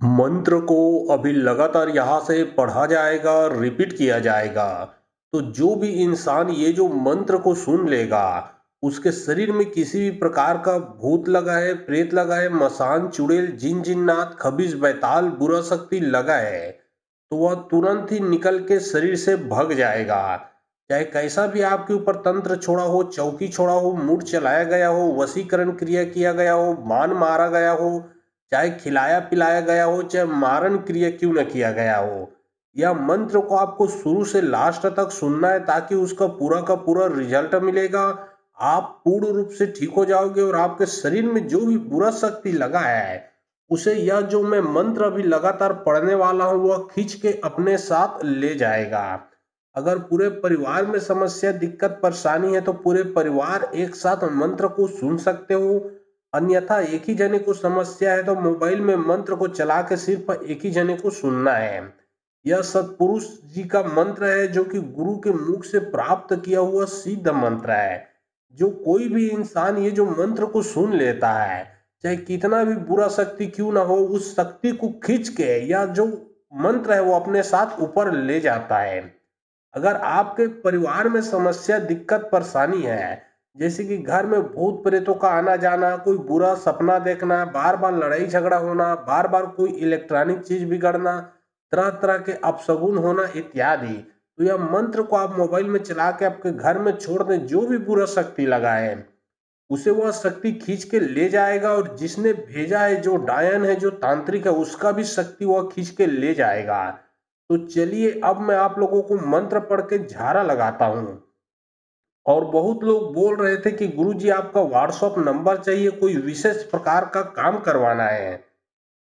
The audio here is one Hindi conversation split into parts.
मंत्र को अभी लगातार यहाँ से पढ़ा जाएगा, रिपीट किया जाएगा। तो जो भी इंसान ये जो मंत्र को सुन लेगा, उसके शरीर में किसी भी प्रकार का भूत लगा है, प्रेत लगा है, मसान, चुड़ैल, जिन जिन्नात, खबीज, बैताल, बुरा शक्ति लगा है, तो वह तुरंत ही निकल के शरीर से भग जाएगा। चाहे कैसा भी आपके ऊपर तंत्र छोड़ा हो, चौकी छोड़ा हो, मूड चलाया गया हो, वशीकरण क्रिया किया गया हो, बाण मारा गया हो, चाहे खिलाया पिलाया गया हो, चाहे मारण क्रिया क्यों न किया गया हो, यह मंत्र को आपको शुरू से लास्ट तक सुनना है ताकि उसका पूरा का पूरा रिजल्ट मिलेगा। आप पूर्ण रूप से ठीक हो जाओगे और आपके शरीर में जो भी बुरा शक्ति लगा है, उसे यह जो मैं मंत्र अभी लगातार पढ़ने वाला हूँ वह खींच के अपने साथ ले जाएगा। अगर पूरे परिवार में समस्या, दिक्कत, परेशानी है तो पूरे परिवार एक साथ मंत्र को सुन सकते हो। अन्यथा एक ही जने को समस्या है तो मोबाइल में मंत्र को चला के सिर्फ एक ही जने को सुनना है। यह सतपुरुष जी का मंत्र है जो कि गुरु के मुख से प्राप्त किया हुआ सिद्ध मंत्र है। जो कोई भी इंसान ये जो मंत्र को सुन लेता है, चाहे कितना भी बुरा शक्ति क्यों ना हो, उस शक्ति को खींच के या जो मंत्र है वो अपने साथ ऊपर ले जाता है। अगर आपके परिवार में समस्या, दिक्कत, परेशानी है, जैसे कि घर में भूत प्रेतों का आना जाना, कोई बुरा सपना देखना, बार बार लड़ाई झगड़ा होना, बार बार कोई इलेक्ट्रॉनिक चीज बिगड़ना, तरह तरह के अपशगुन होना इत्यादि, तो यह मंत्र को आप मोबाइल में चला के आपके घर में छोड़ दें। जो भी बुरा शक्ति लगा है उसे वह शक्ति खींच के ले जाएगा, और जिसने भेजा है, जो डायन है, जो तांत्रिक है, उसका भी शक्ति वह खींच के ले जाएगा। तो चलिए अब मैं आप लोगों को मंत्र पढ़ के झाड़ा लगाता हूँ। और बहुत लोग बोल रहे थे कि गुरुजी आपका व्हाट्सएप नंबर चाहिए, कोई विशेष प्रकार का काम करवाना है।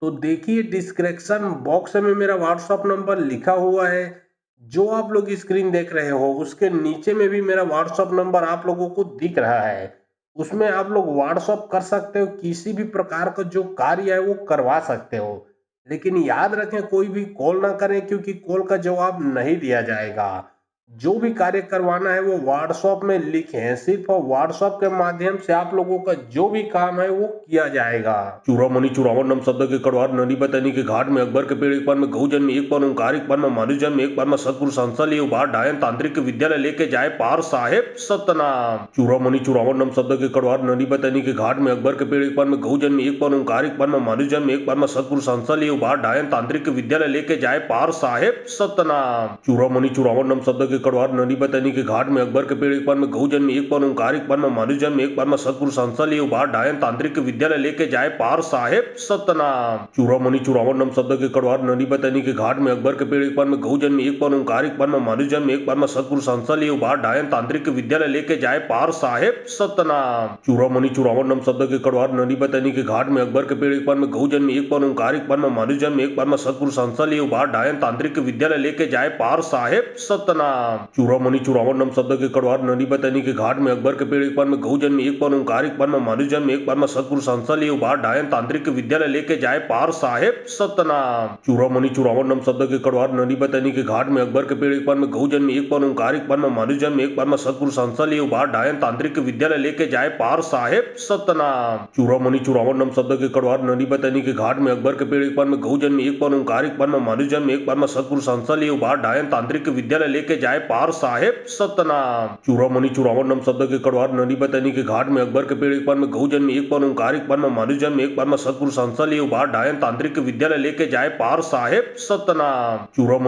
तो देखिए डिस्क्रिप्शन बॉक्स में मेरा व्हाट्सएप नंबर लिखा हुआ है। जो आप लोग स्क्रीन देख रहे हो उसके नीचे में भी मेरा व्हाट्सएप नंबर आप लोगों को दिख रहा है। उसमें आप लोग व्हाट्सएप कर सकते हो, किसी भी प्रकार का जो कार्य है वो करवा सकते हो। लेकिन याद रखें कोई भी कॉल ना करें, क्योंकि कॉल का जवाब नहीं दिया जाएगा। जो भी कार्य करवाना है वो व्हाट्सएप में लिखें, सिर्फ व्हाट्सएप के माध्यम से आप लोगों का जो भी काम है वो किया जाएगा। चूड़ामणि चूड़ामण नम शब्द के कड़वार नदी बतनी के घाट में अकबर के पेड़ एक बार में गौ जन्म एक बार ओंकार एक बार में मानु जन्म एक बार में सतगुरु संस्था लिए बार डायन तांत्रिक विद्यालय लेके जाए पार साहेब सतनाम। चूड़ामणि चूड़ामण नम शब्द के कड़वार नदी बतनी के घाट में अकबर के पेड़ एक बार में गौ जन्म एक बार ओंकार एक बार में मानु जन्म एक बार में सतगुरु संस्था लिए बार डायन तांत्रिक विद्यालय लेके जाए पार साहेब सतनाम। चूड़ामणि चूड़ामण नम शब्द के कड़वार नदी बतनी के घाट में अकबर के पेड़ एक बार में गौ जन्म एक बार ओंकार एक बार में मानु जन्म एक बार में सतगुरु संस्था लिए बार डायन तांत्रिक विद्यालय लेके जाए पार साहेब सतनाम। चूड़ामणि चूड़ामण नम शब्द के कड़वार नदी बतनी के घाट में अकबर के पेड़ एक बार में गौ जन्म एक बार ओंकार एक बार में मानु जन्म एक बार में सतगुरु संस्था लिए बार डायन तांत्रिक विद्यालय लेके जाए पार साहेब सतनाम। चूड़ामणि चूड़ामण नम शब्द के कड़वार नदी बतनी के घाट में अकबर के पेड़ एक बार में गौ जन्म एक बार ओंकार एक बार में मानु जन्म एक बार में सतगुरु संस्था लिए बार डायन तांत्रिक विद्यालय लेके जाए पार साहेब सतनाम। चूड़ामणि चूड़ामण नम शब्द के कड़वार नदी बतनी के घाट में अकबर के पेड़ एक बार में गौ जन्म एक बार ओंकार एक बार में मानु जन्म एक बार में सतगुरु संस्था लिए बार डायन तांत्रिक विद्यालय लेके जाए पार साहेब सतनाम। चूड़ामणि चूड़ामण नम शब्द के कड़वार नदी बतनी के घाट में अकबर के पेड़ एक बार में गौ जन्म एक बार ओंकार एक बार में मानु जन्म एक बार में सतगुरु संस्था लिए बार डायन तांत्रिक विद्यालय लेके जाए पार साहेब सतनाम। चूड़ामणि चूड़ामण नम शब्द के कड़वार नदी बतनी के घाट में अकबर के पेड़ एक बार में गौ जन्म एक बार ओंकार एक बार में मानु जन्म एक बार में सतगुरु संस्था लिए बार डायन तांत्रिक विद्यालय लेके जाए पार साहेब सतनाम। चूड़ामणि चूड़ामण नम शब्द के कड़वार नदी बतनी के घाट में अकबर के पेड़ एक बार में गौ जन्म एक बार ओंकार एक बार में मानु जन्म एक बार में सतगुरु संस्था लिए बार डायन तांत्रिक विद्यालय लेके जाए पार साहेब सतनाम। चूड़ामणि चूड़ामण नम शब्द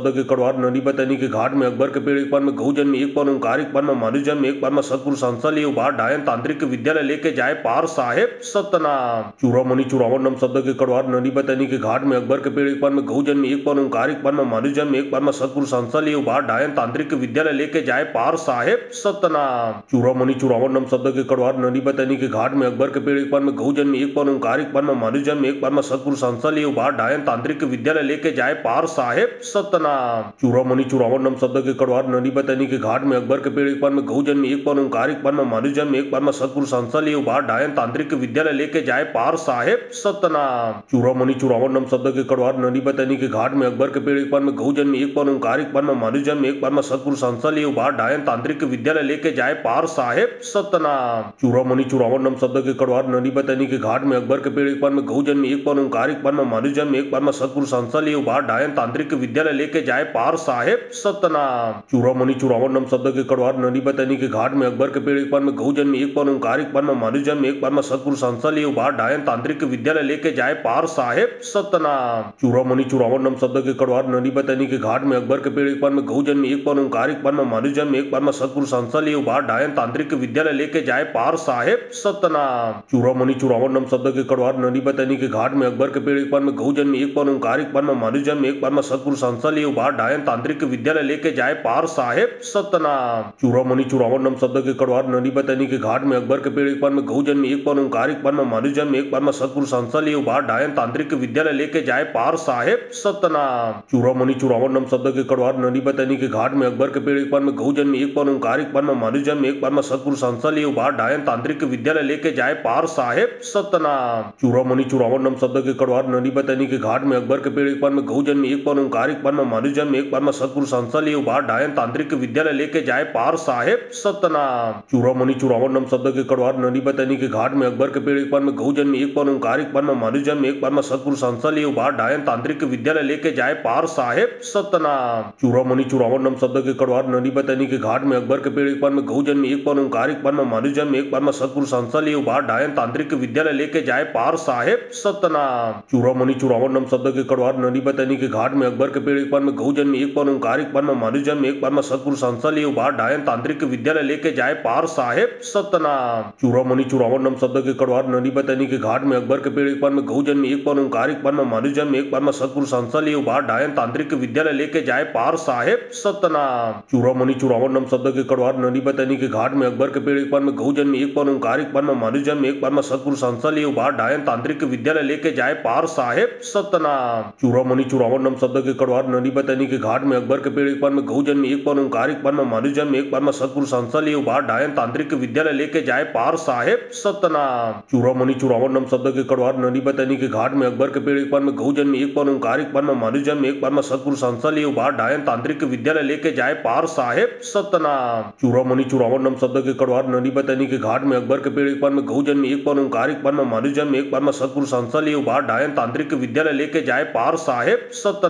के कड़वार नदी बतनी के घाट में अकबर के पेड़ एक बार में गौ जन्म एक बार ओंकार एक बार में मानु जन्म एक बार में सतगुरु संस्था लिए बार डायन तांत्रिक विद्यालय लेके जाए पार साहेब सतनाम। चूड़ामणि चूड़ामण नम शब्द के कड़वार नदी बतनी के घाट में अकबर के पेड़ एक बार में गौ जन्म एक बार ओंकार एक बार में मानु जन्म एक बार में सतगुरु संस्था लिए बार डायन तांत्रिक विद्यालय लेके जाए पार साहेब सतनाम। चूड़ामणि चूड़ामण नम शब्द के कड़वार नदी बतनी के घाट में अकबर के पेड़ एक बार में गौ जन्म एक बार ओंकार एक बार में मानु जन्म एक बार में सतगुरु संस्था लिए बार डायन तांत्रिक विद्यालय लेके जाए पार साहेब सतनाम। चूड़ामणि चूड़ामण नम शब्द के कड़वार नदी बतनी के घाट में अकबर के पेड़ एक बार में गौ जन्म एक बार ओंकार एक बार में मानु जन्म एक बार में सतगुरु संस्था लिए बार डायन तांत्रिक विद्यालय लेके जाए पार साहेब सतनाम। चूड़ामणि चूड़ामण नम शब्द के कड़वार नदी बतनी के घाट में अकबर के पेड़ एक बार में गौ जन्म एक बार ओंकार एक बार में मानु मनुजम एक बार में सतगुरु संसली उबार डायन तांत्रिक विद्यालय लेके जाए पार साहेब सतनाम। चूड़ामणि चूड़ावन नम शब्द के कड़वार नदी बतनी के घाट में अकबर के पेड़ एक बार में गौजन में एक बार ओंकार एक बार में मनुजम एक बार में सतगुरु संसली उबार डायन तांत्रिक विद्यालय लेके जाए पार साहेब सतनाम। चूड़ामणि चूड़ावन नम शब्द के कड़वार नदी बतनी के घाट में अकबर के पेड़ एक बार में गौजन में एक बार ओंकार एक बार में मनुजम एक बार में सतगुरु संसली उबार डायन तांत्रिक विद्यालय लेके जाए पार साहेब सतनाम। चूड़ामणि चूड़ावन नम शब्द के कड़वार नदी बतनी के घाट में अकबर के पेड़ एक बार में गौजन में एक बार ओंकार एक बार में मनुजम एक बार में सतगुरु संसली उबार डायन तांत्रिक विद्यालय लेके जाए पार साहेब सतनाम। चूड़ामणि चूड़ावन नम शब्द के कड़वार नदी बतनी के घाट में अकबर के पेड़ एक बार में गौजन में एक बार ओंकार एक बार में मनुजम एक बार में सतगुरु संसली उबार डायन तांत्रिक विद्यालय लेके जाए पार साहेब सतनाम। चूड़ामणि चूड़ावन नम शब्द के कड़वार नदी बतनी के घाट में अकबर के पेड़ एक बार में गौजन में एक बार ओंकार एक बार में मनुजम एक बार में सतगुरु संसली उबार डायन तांत्रिक विद्यालय लेके जाए पार साहेब सतनाम। चूड़ामणि चूड़ावन नम शब्द के कड़वार नदी बतनी के घाट में अकबर के पेड़ एक बार में गौजन में एक बार ओंकार एक बार में मनुजम एक बार में सतगुरु संसली उबार डायन तांत्रिक विद्यालय लेके जाए पार साहेब सतनाम। चूड़ामणि चूड़ावन नम शब्द के कड़वार नदी बतनी के घाट में अकबर के पेड़ एक बार में गौजन में एक बार ओंकार एक बार में मनुजम एक बार में सतगुरु संसली उबार डायन तांत्रिक विद्यालय लेके जाए पार साहेब सतनाम। चूड़ामणि चूड़ावन नम शब्द के कड़वार नदी बतनी के घाट में अकबर के पेड़ एक बार में गौजन में एक बार ओंकार एक बार में मनुजम एक बार में सतगुरु संसली उबार डायन तांत्रिक विद्यालय लेके जाए पार साहेब सतनाम। चूड़ामणि चूड़ावन नम शब्द के कड़वार नदी बतनी के घाट में अकबर के पेड़ एक बार में गौजन में एक बार ओंकार एक बार में मनुजम एक बार में सतगुरु संसली उबार डायन तांत्रिक विद्यालय लेके जाए पार साहेब सतनाम। चूड़ामणि चूड़ावन नम शब्द के कड़वार नदी बतनी के घाट में अकबर के पेड़ एक बार में गौजन में एक बार ओंकार एक बार में मनुजम एक बार में सतगुरु संसली उबार डायन तांत्रिक विद्यालय लेके जाए पार साहेब सतनाम। चूड़ामणि चूड़ावन नम शब्द के कड़वार नदी बतनी के घाट में अकबर के पेड़ एक बार में गौजन में एक बार ओंकार एक बार में मनुजम एक बार में सतगुरु संसली उबार डायन तांत्रिक विद्यालय लेके जाए पार साहेब सतनाम। चूड़ामणि चूड़ावन नम शब्द के कड़वार नदी बतनी के घाट में अकबर के पेड़ एक बार में गौजन में एक बार ओंकार एक बार में मनुजम एक बार में सतगुरु संसली उबार डायन तांत्रिक विद्यालय लेके जाए पार साहेब सतनाम। चूड़ामणि चूड़ावन नम शब्द के कड़वार नदी बतनी के घाट में अकबर के पेड़ एक बार में गौजन में एक बार ओंकार एक बार में मनुजम एक बार में सतगुरु संसली उबार डायन तांत्रिक विद्यालय लेके जाए पार साहेब सतनाम। चूड़ामणि चूड़ावन नम शब्द के कड़वार नदी बतनी के घाट में अकबर के पेड़ एक बार में गौजन में एक बार ओंकार एक बार में मनुजम एक बार में सतगुरु संसली उबार डायन तांत्रिक विद्यालय लेके जाए पार साहेब सतनाम। चूड़ामणि चूड़ावन नम शब्द के कड़वार नदी बतनी के घाट में अकबर के पेड़ एक बार में गौजन में एक बार ओंकार एक बार में मनुजम एक बार में सतगुरु संसली उबार डायन तांत्रिक विद्यालय लेके जाए पार साहेब सतनाम।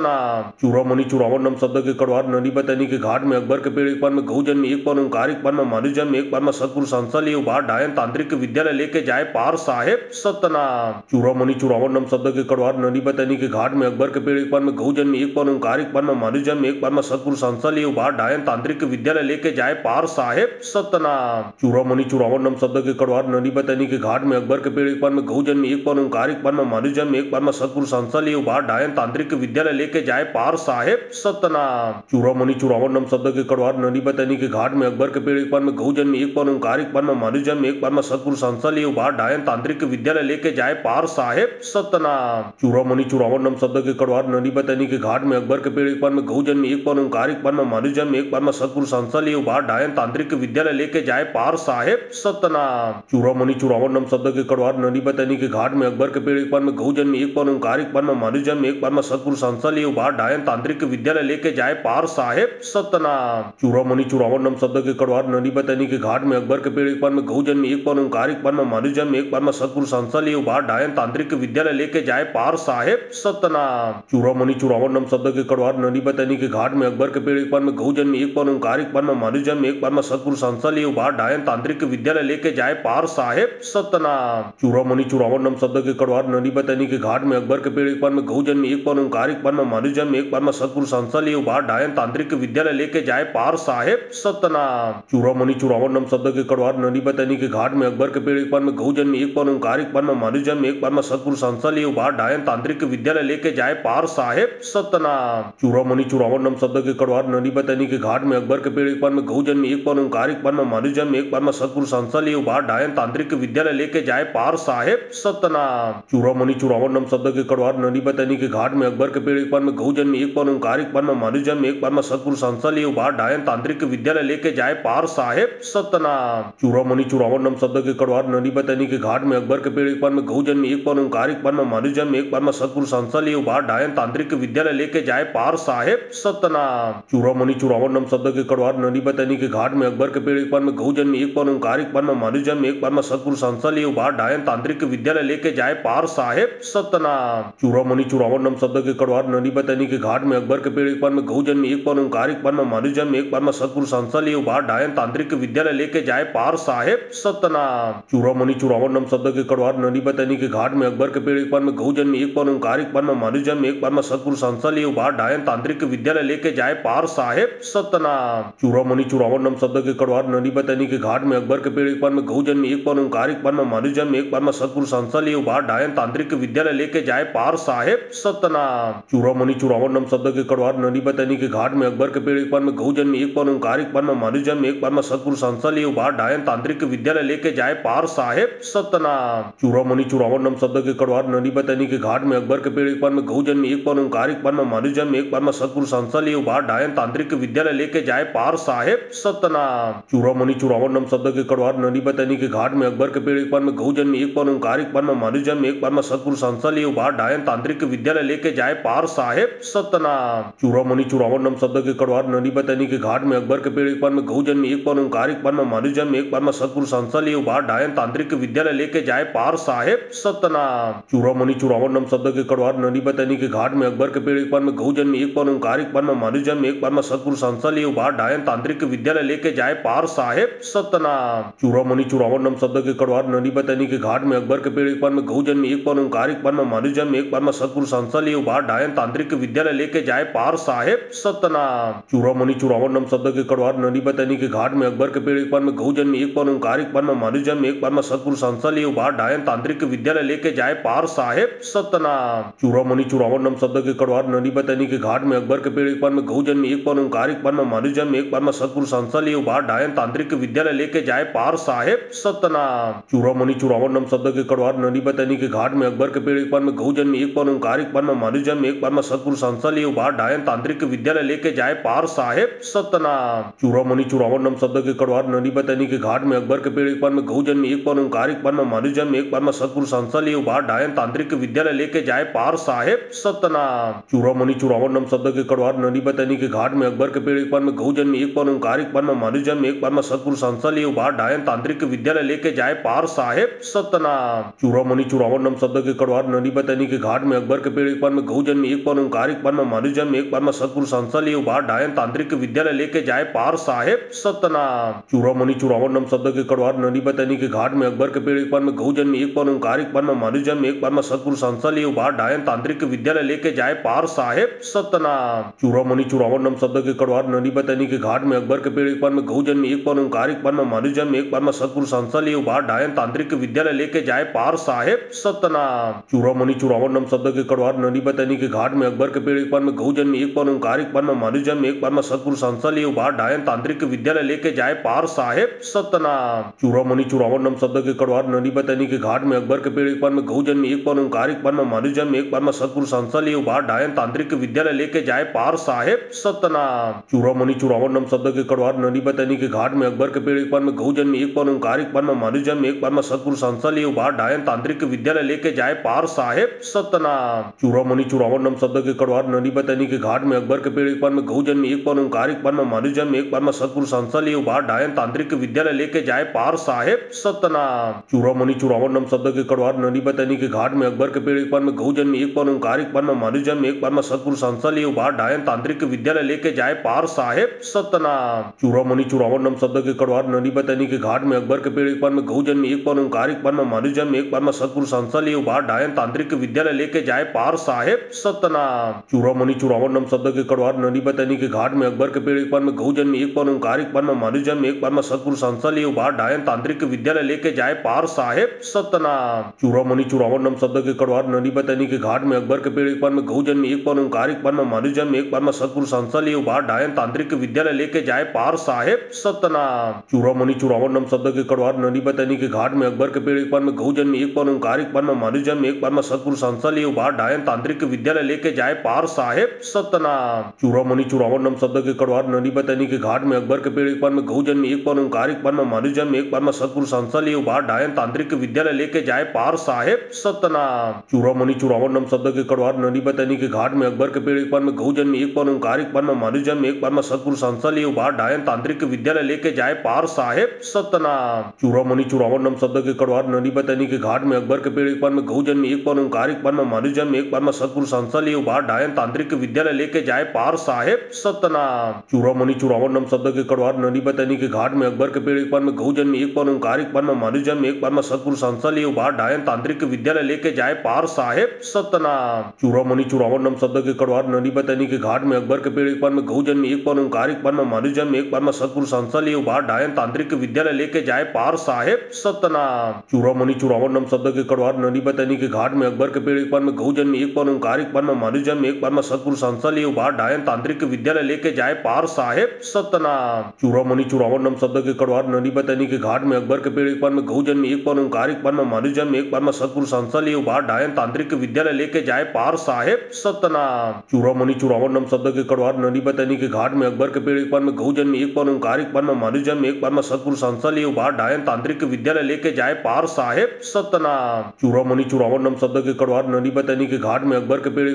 चूड़ामणि चूड़ावन नम शब्द के कड़वार नदी बतनी के घाट में अकबर के पेड़ एक बार में गौजन में एक बार ओंकार एक बार में मनुजम एक बार में सतगुरु संसली उबार डायन तांत्रिक विद्यालय लेके जाए पार साहेब सतनाम। चूड़ामणि चूड़ावन नम शब्द के कड़वार नदी बतनी के घाट में अकबर के पेड़ एक बार में गौजन में एक बार ओंकार एक बार में मनुजम एक बार में सतगुरु संसली उबार डायन तांत्रिक विद्यालय लेके जाए पार साहेब सतनाम। चूड़ामणि चूड़ावन नम शब्द के कड़वार नदी बतनी के घाट में अकबर के पेड़ एक बार में गौजन में एक बार ओंकार एक बार में मनुजम एक बार में सतगुरु संसली उबार डायन तांत्रिक विद्यालय लेके जाए पार साहेब सतनाम। चूड़ामणि चूड़ावन नम शब्द के कड़वार नदी बतनी के घाट में अकबर के पेड़ एक बार में गौजन में एक बार ओंकार एक बार में मनुजम एक बार में सतगुरु संसली उबार डायन तांत्रिक विद्यालय लेके जाए पार साहेब सतनाम। चूड़ामणि चूड़ावन नम शब्द के कड़वार नदी बतनी के घाट में अकबर के पेड़ एक बार में गौजन में एक बार ओंकार एक बार में मनुजम एक बार में सतगुरु संसली उबार डायन तांत्रिक विद्यालय लेके जाए पार साहेब सतनाम। चूड़ामणि चूड़ावन नम शब्द के कड़वार नदी बतनी के घाट में अकबर के पेड़ एक बार में गौजन में एक बार ओंकार एक बार में मनुजम एक बार में सतगुरु संसली उबार डायन तांत्रिक विद्यालय लेके जाए पार साहेब सतनाम। चूड़ामणि चूड़ावन नम शब्द के कड़वार नदी बतनी के घाट में अकबर के पेड़ एक बार में गौजन में एक बार ओंकार एक बार में मनुजम एक बार में सतगुरु संसली उबार डायन तांत्रिक विद्यालय लेके जाए पार साहेब सतनाम। चूड़ामणि चूड़ावन नम शब्द के कड़वार नदी बतनी के घाट में अकबर के पेड़ एक बार में गौजन में एक बार ओंकार एक बार में मनुजम एक बार में सतगुरु संसली उबार डायन तांत्रिक विद्यालय लेके जाए पार साहेब सतनाम। चूड़ामणि चूड़ावन नम शब्द के कड़वार नदी बतनी के घाट में अकबर के पेड़ एक बार में गौजन में एक बार ओंकार एक बार में मनुजम एक बार में सतगुरु संसली उबार डायन तांत्रिक विद्यालय लेके जाए पार साहेब सतनाम। चूड़ामणि चूड़ावन नम शब्द के कड़वार नदी बतनी के घाट में अकबर के पेड़ एक बार में गौजन में एक बार ओंकार एक बार में मनुजम एक बार में सतगुरु संसली उबार डायन तांत्रिक विद्यालय लेके जाए पार साहेब सतनाम। चूड़ामणि चूड़ावन नम शब्द के कड़वार नदी बतनी के घाट में अकबर के पेड़ एक बार में गौजन में एक बार ओंकार एक बार में मनुजम एक बार में सतगुरु संसली उबार डायन तांत्रिक विद्यालय लेके जाए पार साहेब सतनाम। चूड़ामणि चूड़ावन नम शब्द के कड़वार नदी बतनी के घाट में अकबर के पेड़ एक बार में गौजन में एक बार ओंकार एक बार में मनुजम एक बार में सतगुरु संसली उबार डायन तांत्रिक विद्यालय लेके जाए पार साहेब सतनाम। चूड़ामणि चूड़ावन नम शब्द के कड़वार नदी बतनी के घाट में अकबर के पेड़ एक बार में गौजन में एक बार ओंकार एक बार में मनुजम एक बार में सतगुरु संसली उबार डायन तांत्रिक विद्यालय लेके जाए पार साहेब सतनाम। चूड़ामणि चूड़ामन नम शब्द के कड़वार नदी बतनी के घाट में अकबर के पेड़ एक पर में गौ जन्म एक पर ओंकार एक पर में मानु जन्म एक पर में सतगुरु संसा लिए उबार डायन तांत्रिक विद्यालय लेके जाए पार साहेब सतनाम। चूड़ामणि चूड़ामन नम शब्द के कड़वार नदी बतनी के घाट में अकबर के पेड़ एक पर में गौ जन्म एक पर ओंकार एक पर में मानु जन्म एक पर में सतगुरु संसा लिए उबार डायन तांत्रिक विद्यालय लेके जाए पार साहेब सतनाम। चूड़ामणि चूड़ामन नम शब्द के कड़वार नदी बतनी के घाट में अकबर के पेड़ एक पर में गौ जन्म एक पर ओंकार एक पर में मानु जन्म एक पर में सतगुरु संसा लिए उबार डायन तांत्रिक विद्यालय लेके जाए पार साहेब सतनाम। चूड़ामणि चूड़ामन नम शब्द के कड़वार नदी बतनी के घाट में अकबर के पेड़ एक पर में गौ जन्म एक पर ओंकार एक पर में मानु जन्म एक पर में सतगुरु संसा लिए उबार डायन तांत्रिक विद्यालय लेके जाए पार साहेब सतनाम। चूड़ामणि चूड़ामन नम शब्द के कड़वार नदी बतनी के घाट में अकबर के पेड़ एक पर में गौ जन्म एक पर ओंकार एक पर में मानु जन्म एक पर में सतगुरु संसा लिए उबार डायन तांत्रिक विद्यालय लेके जाए पार साहेब सतनाम। चूड़ामणि चूड़ामन नम शब्द के कड़वार नदी बतनी के घाट में अकबर के पेड़ एक पर में गौ जन्म एक पर ओंकार एक पर में मानु जन्म एक पर में सतगुरु संसा लिए उबार डायन तांत्रिक विद्यालय लेके जाए पार साहेब सतनाम। चूड़ामणि चूड़ामन नम शब्द के कड़वार नदी बतनी के घाट में अकबर के पेड़ एक पर में गौ जन्म एक पर ओंकार एक पर में मानु जन्म एक पर में सतगुरु संसा लिए उबार डायन तांत्रिक विद्यालय लेके जाए पार साहेब सतनाम। चूड़ामणि चूड़ामन नम शब्द के कड़वार नदी बतनी के घाट में अकबर के पेड़ एक पर में गौ जन्म एक पर ओंकार एक पर में मानु जन्म एक पर में सतगुरु संसा लिए उबार डायन तांत्रिक विद्यालय लेके जाए पार साहेब सतनाम। चूड़ामणि चूड़ामन नम शब्द के कड़वार नदी बतनी के घाट में अकबर के पेड़ एक पर में गौ जन्म एक पर ओंकार एक पर में मानु जन्म एक पर में सतगुरु संसा लिए उबार डायन तांत्रिक विद्यालय लेके जाए पार साहेब सतनाम। चूड़ामणि चूड़ामन नम शब्द के कड़वार नदी बतनी के घाट में अकबर के पेड़ एक पर में गौ जन्म एक पर ओंकार एक पर में मानु जन्म एक पर में सतगुरु संसा लिए उबार डायन तांत्रिक विद्यालय लेके जाए पार साहेब सतनाम। चूड़ामणि चूड़ामन नम शब्द के कड़वार नदी बतनी के घाट में अकबर के पेड़ एक पर में गौ जन्म एक पर ओंकार एक पर में मानु जन्म एक पर में सतगुरु संसा लिए उबार डायन तांत्रिक विद्यालय लेके जाए पार साहेब सतनाम। चूड़ामणि चूड़ामन नम शब्द के कड़वार नदी बतनी के घाट में अकबर के पेड़ एक पर में गौ जन्म एक पर ओंकार एक पर में मानु जन्म एक पर में सतगुरु संसा लिए उबार डायन तांत्रिक विद्यालय लेके जाए पार साहेब सतनाम। चूड़ामणि चूड़ामन नम शब्द के कड़वार नदी बतनी के घाट में अकबर के पेड़ एक पर में गौ जन्म एक पर ओंकार एक पर में मानु जन्म एक पर में सतगुरु संसा लिए उबार डायन तांत्रिक विद्यालय लेके जाए पार साहेब सतनाम। चूड़ामणि चूड़ामन नम शब्द के कड़वार नदी बतनी के घाट में अकबर के पेड़ एक पर में गौ जन्म एक पर ओंकार एक पर में मानु जन्म एक पर में सतगुरु संसा लिए उबार डायन तांत्रिक विद्यालय लेके जाए पार साहेब सतनाम। चूड़ामणि चूड़ामन नम शब्द के कड़वार नदी बतनी के घाट में अकबर के पेड़ एक पर में गौ जन्म एक पर ओंकार एक पर में मानु जन्म एक पर में सतगुरु संसा लिए उबार डायन तांत्रिक विद्यालय लेके जाए पार साहेब सतनाम। चूड़ामणि चूड़ामन नम शब्द के कड़वार नदी बतनी के घाट में अकबर के पेड़ एक पर में गौ जन्म एक पर ओंकार एक पर में मानु जन्म एक पर में सतगुरु संसा लिए उबार डायन तांत्रिक विद्यालय लेके जाए पार साहेब सतनाम। चूड़ामणि चूड़ामन नम शब्द के कड़वार नदी बतनी के घाट में अकबर के पेड़ एक पर में गौ जन्म एक पर ओंकार एक पर में मानु जन्म एक पर में सतगुरु संसा लिए उबार डायन तांत्रिक विद्यालय लेके जाए पार साहेब सतनाम। चूड़ामणि चूड़ामन नम शब्द के कड़वार नदी बतनी के घाट में अकबर के पेड़ एक पर में गौ जन्म एक पर ओंकार एक पर में मानु जन्म एक पर में सतगुरु संसा लिए उबार डायन तांत्रिक विद्यालय लेके जाए पार साहेब सतनाम। चूड़ामणि चूड़ामन नम शब्द के कड़वार नदी बतनी के घाट में अकबर के पेड़ एक पर में गौ जन्म एक पर ओंकार एक पर में मानु जन्म एक पर में सतगुरु संसा लिए उबार डायन तांत्रिक विद्यालय लेके जाए पार साहेब सतनाम। चूड़ामणि चूड़ामन नम शब्द के कड़वार नदी बतनी के घाट में अकबर के पेड़ एक पर में गौ जन्म एक पर ओंकार एक पर में मानु जन्म एक पर में सतगुरु संसा लिए उबार डायन तांत्रिक विद्यालय लेके जाए पार साहेब सतनाम। चूड़ामणि चूड़ामन नम शब्द के कड़वार नदी बतनी के घाट में अकबर के पेड़ एक पर में गौ जन्म एक पर ओंकार एक पर में मानु जन्म एक पर में सतगुरु संसा लिए उबार डायन तांत्रिक विद्यालय लेके जाए पार साहेब सतनाम। चूड़ामणि चूड़ामन नम शब्द के कड़वार नदी बतनी के घाट में अकबर के पेड़ एक पर में गौ जन्म एक पर ओंकार एक पर में मानु जन्म एक पर में सतगुरु संसा लिए उबार डायन तांत्रिक विद्यालय लेके जाए पार साहेब सतनाम। चूड़ामणि चूड़ामन नम शब्द के कड़वार नदी बतनी के घाट में अकबर के पेड़ एक पर में गौ जन्म एक पर ओंकार एक पर में मानु जन्म एक पर में सतगुरु संसा लिए उबार डायन तांत्रिक विद्यालय लेके जाए पार साहेब सतनाम। चूड़ामणि चूड़ामन नम शब्द के कड़वार नदी बतनी के घाट में अकबर के पेड़ एक पर में गौ जन्म एक पर ओंकार एक पर में मानु जन्म एक पर में सतगुरु संसा लिए उबार डायन तांत्रिक विद्यालय लेके जाए पार साहेब सतनाम। चूड़ामणि चूड़ामन नम शब्द के कड़वार नदी बतनी के घाट में अकबर के पेड़ एक पर में गौ जन्म एक पर ओंकार एक पर में मानु जन्म एक पर में सतगुरु संसा लिए उबार डायन तांत्रिक विद्यालय लेके जाए पार साहेब सतनाम। चूड़ामणि चूड़ामन नम शब्द के कड़वार नदी बतनी के घाट में अकबर के पेड़ एक पर में गौ जन्म एक पर ओंकार एक पर में मानु जन्म एक पर में सतगुरु संसा लिए उबार डायन तांत्रिक विद्यालय लेके जाए पार साहेब सतनाम। चूड़ामणि चूड़ामन नम शब्द के कड़वार नदी बतनी के घाट में अकबर के पेड़ एक पर में गौ जन्म एक पर ओंकार एक पर में ओंकार एक पर में मानु जन्म एक पर में सतगुरु संसा लिए उबार डायन तांत्रिक विद्यालय लेके जाए पार साहेब सतनाम। चूड़ामणि चूड़ामन नम शब्द के कड़वार नदी बतनी के घाट में अकबर के पेड़ एक पर में गौ जन्म एक पर ओंकार एक पर में मानु जन्म एक पर में सतगुरु संसा लिए उबार डायन तांत्रिक विद्यालय लेके जाए पार साहेब सतनाम। चूड़ामणि चूड़ामन नम शब्द के कड़वार नदी बतनी के घाट में अकबर के पेड़ एक पर में गौ जन्म एक पर ओंकार एक पर में मानु जन्म एक पर में सतगुरु संसा लिए उबार डायन तांत्रिक विद्यालय लेके जाए पार साहेब सतनाम। चूड़ामणि चूड़ामन नम शब्द के कड़वार नदी बतनी के घाट में अकबर के पेड़ एक पर में गौ जन्म एक पर ओंकार एक पर में मानु जन्म एक पर में मानु जन्म एक पर में सतगुरु संसा लिए उबार डायन तांत्रिक विद्यालय लेके जाए पार साहेब सतनाम। चूड़ामणि चूड़ामन नम शब्द के कड़वार नदी बतनी के घाट में अकबर के पेड़ एक पर में गौ जन्म एक पर ओंकार ओंकारिक पन्म मनुजन्म एक पन्म सतगुरु संसली उबार डायन तांत्रिक विद्यालय लेके जाए पार साहेब सतनाम। चूड़ामणि चूड़ावन नम शब्द के कड़वार नदी बतनी के घाट में अकबर के पेड़ एक पन्म गौजन्म एक पन्म ओंकारिक पन्म मनुजन्म एक पन्म सतगुरु संसली उबार डायन तांत्रिक विद्यालय लेके जाए पार साहेब सतनाम। चूड़ामणि चूड़ावन नम शब्द के कड़वार नदी बतनी के घाट में अकबर के पेड़ एक पन्म गौजन्म एक पन्म ओंकारिक पन्म मनुजन्म एक पन्म सतगुरु संसली उबार डायन तांत्रिक विद्यालय लेके जाए पार साहेब सतनाम। चूड़ामणि चूड़ावन नम शब्द के कड़वार नदी बतनी के घाट में अकबर के पेड़ एक पन्म गौजन्म एक पन्म ओंकारिक पन्म मनुजन्म एक पन्म सतगुरु संसली उबार डायन तांत्रिक विद्यालय लेके जाए पार साहेब सतनाम। चूड़ामणि चूड़ावन नम शब्द के कड़वार नदी बतनी के घाट में अकबर के पेड़ एक पन्म गौजन्म एक पन्म ओंकारिक पन्म मनुजन्म एक पन्म सतगुरु संसली उबार डायन तांत्रिक विद्यालय लेके जाए पार साहेब सतनाम। चूड़ामणि चूड़ावन नम शब्द के कड़वार नदी बतनी के घाट में अकबर के पेड़ एक पन्म गौजन्म एक पन्म ओंकारिक पन्म मनुजन्म एक पन्म सतगुरु संसली उबार डायन तांत्रिक विद्यालय लेके जाए पार साहेब सतनाम। चूड़ामणि चूड़ावन नम शब्द के कड़वार नदी बतनी के घाट में अकबर के पेड़ एक पन्म गौजन्म एक पन्म ओंकारिक पन्म मनुजन्म एक पन्म सतगुरु संसली उबार डायन तांत्रिक विद्यालय लेके जाए पार साहेब सतनाम। चूड़ामणि चूड़ावन नम शब्द के कड़वार नदी बतनी के घाट में अकबर के पेड़ एक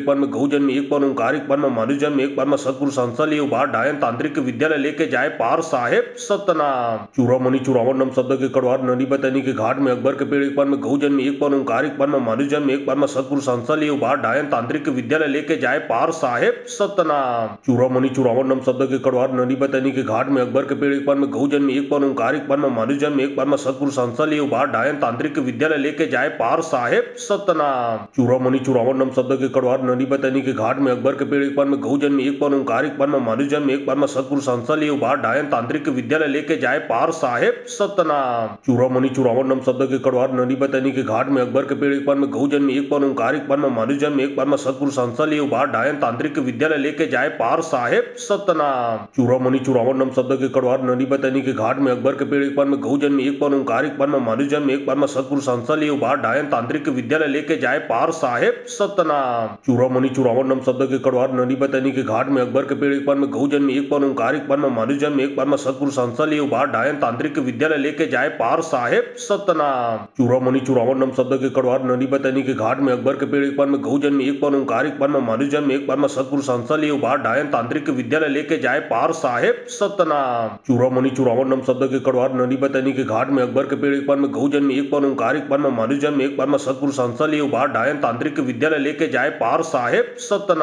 पन्म गौजन्म एक पन्म ओंकारिक पन्म मनुजन्म एक पन्म सतगुरु संसली उबार डायन तांत्रिक विद्यालय लेके जाए पार साहेब सतनाम। चूड़ामणि चूड़ावन नम शब्द के कड़वार नदी बतनी के घाट में अकबर के पेड़ एक पन्म गौजन्म एक पन्म ओंकारिक पन्म मनुजन्म एक पन्म सतगुरु संसली उबार डायन तांत्रिक विद्यालय लेके जाए पार साहेब सतनाम। चूड़ामणि चूड़ावन नम शब्द के कड़वार नदी बतनी के घाट में अकबर के पेड़ एक पन्म गौजन्म एक पन्म ओंकारिक पन्म मनुजन्म एक पन्म सतगुरु संसली उबार डायन तांत्रिक विद्यालय लेके जाए पार साहेब सतनाम। चूड़ामणि चूड़ावन नम शब्द के कड़वार नदी बतनी के घाट में अकबर के पेड़ एक पन्म गौजन्म एक पन्म ओंकारिक पन्म मनुजन्म एक पन्म सतगुरु संसली उबार डायन तांत्रिक विद्यालय लेके जाए पार साहेब सतनाम। चूड़ामणि चूड़ावन नम शब्द के कड़वार नदी बतनी के घाट में अकबर के पेड़ एक पन्म गौजन्म एक पन्म ओंकारिक पन्म मनुजन्म एक पन्म सतगुरु संसली उबार डायन तांत्रिक विद्यालय लेके जाए पार साहेब सतनाम। चूड़ामणि चूड़ावन नम शब्द के कड़वार नदी बतनी के घाट में अकबर के पेड़ एक पन्म गौजन्म एक पन्म ओंकारिक पन्म मनुजन्म एक पन्म सतगुरु संसली उबार डायन तांत्रिक विद्यालय लेके जाए पार साहेब सतनाम। चूड़ामणि चूड़ावन नम शब्द के कड़वार नदी बतनी के घाट में अकबर के पेड़ एक पन्म गौजन्म एक पन्म ओंकारिक पन्म मनुजन्म एक पन्म सतगुरु संसली उबार डायन तांत्रिक विद्यालय लेके जाए पार साहेब सतनाम। चूड़ामणि चूड़ावन नम शब्द के कड़वार नदी बतनी के घाट में अकबर के पेड़ एक पन्म गौजन्म एक पन्म ओंकारिक पन्म मनुजन्म एक पन्म सतगुरु संसली उबार डायन तांत्रिक विद्यालय लेके जाए पार साहेब सतनाम। चूड़ामणि चूड़ावन नम शब्द के कड़वार नदी बतनी के घाट में अकबर के पेड़ एक पन्म गौजन्म एक पन्म ओंकारिक पन्म मनुजन्म एक पन्म सतगुरु संसली उबार डायन तांत्रिक विद्यालय लेके जाए पार साहेब सतनाम।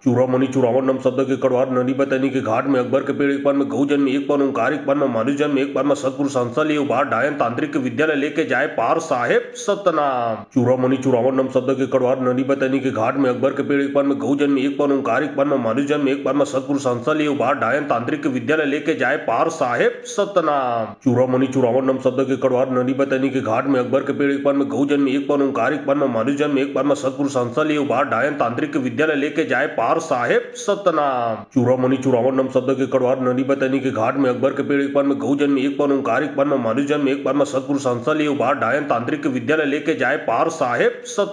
चूड़ामणि चूड़ावन नम शब्द के कड़वार नदी बतनी के घाट में अकबर के पेड़ एक पन्म गौजन्म एक पन्म ओंकारिक पन्म मनुजन्म एक पन्म सतगुरु संसली उबार डायन तांत्रिक विद्यालय लेके जाए पार साहेब सतनाम। चूड़ामणि चूड़ावन नम शब्द के कड़वार नदी बतनी के घाट में अकबर के पेड़ एक पन्म गौजन्म एक पन्म ओंकारिक पन्म मनुजन्म एक पन्म सतगुरु संसली उबार डायन तांत्रिक विद्यालय लेके जाए पार साहेब सतनाम। चूड़ामणि चूड़ावन नम शब्द के कड़वार नदी बतनी के घाट में अकबर के पेड़ एक पन्म गौजन्म एक पन्म ओंकारिक पन्म मनुजन्म एक पन्म सतगुरु संसली उबार डायन तांत्रिक विद्यालय लेके जाए पार साहेब सतनाम। चूड़ामणि चूड़ावन नम शब्द के कड़वार नदी बतनी के घाट में अकबर के पेड़ एक पन्म गौजन्म एक पन्म ओंकारिक पन्म मनुजन्म एक पन्म सतगुरु संसली उबार डायन तांत्रिक विद्यालय लेके जाए पार साहेब सतनाम। चूड़ामणि चूड़ावन नम शब्द के कड़वार नदी बतनी के घाट में अकबर के पेड़ एक पन्म गौजन्म एक पन्म ओंकारिक पन्म मनुजन्म एक पन्म सतगुरु संसली उबार डायन तांत्रिक विद्यालय लेके जाए पार साहेब सतनाम।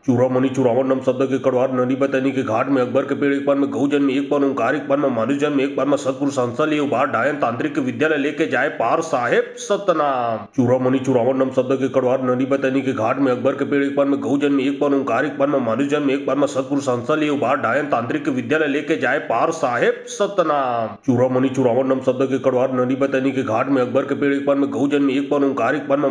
चूड़ामणि चूड़ावन नम शब्द के कड़वार नदी बतनी के घाट में अकबर के पेड़ एक पन्म गौजन्म एक पन्म ओंकारिक पन्म मनुजन्म एक पन्म सतगुरु संसली उबार डायन तांत्रिक विद्यालय लेके जाए पार साहेब सतनाम। चूड़ामणि चूड़ावन नम शब्द के कड़वार नदी बतनी के घाट में अकबर के पेड़ एक पन्म गौजन्म एक पन्म ओंकारिक पन्म मनुजन्म एक पन्म सतगुरु संसली उबार डायन तांत्रिक विद्यालय लेके जाए पार साहेब सतनाम। चूड़ामणि चूड़ावन नम शब्द के कड़वार नदी बतनी के घाट में अकबर के पेड़ एक पन्म गौजन्म एक पन्म ओंकारिक पन्म मनुजन्म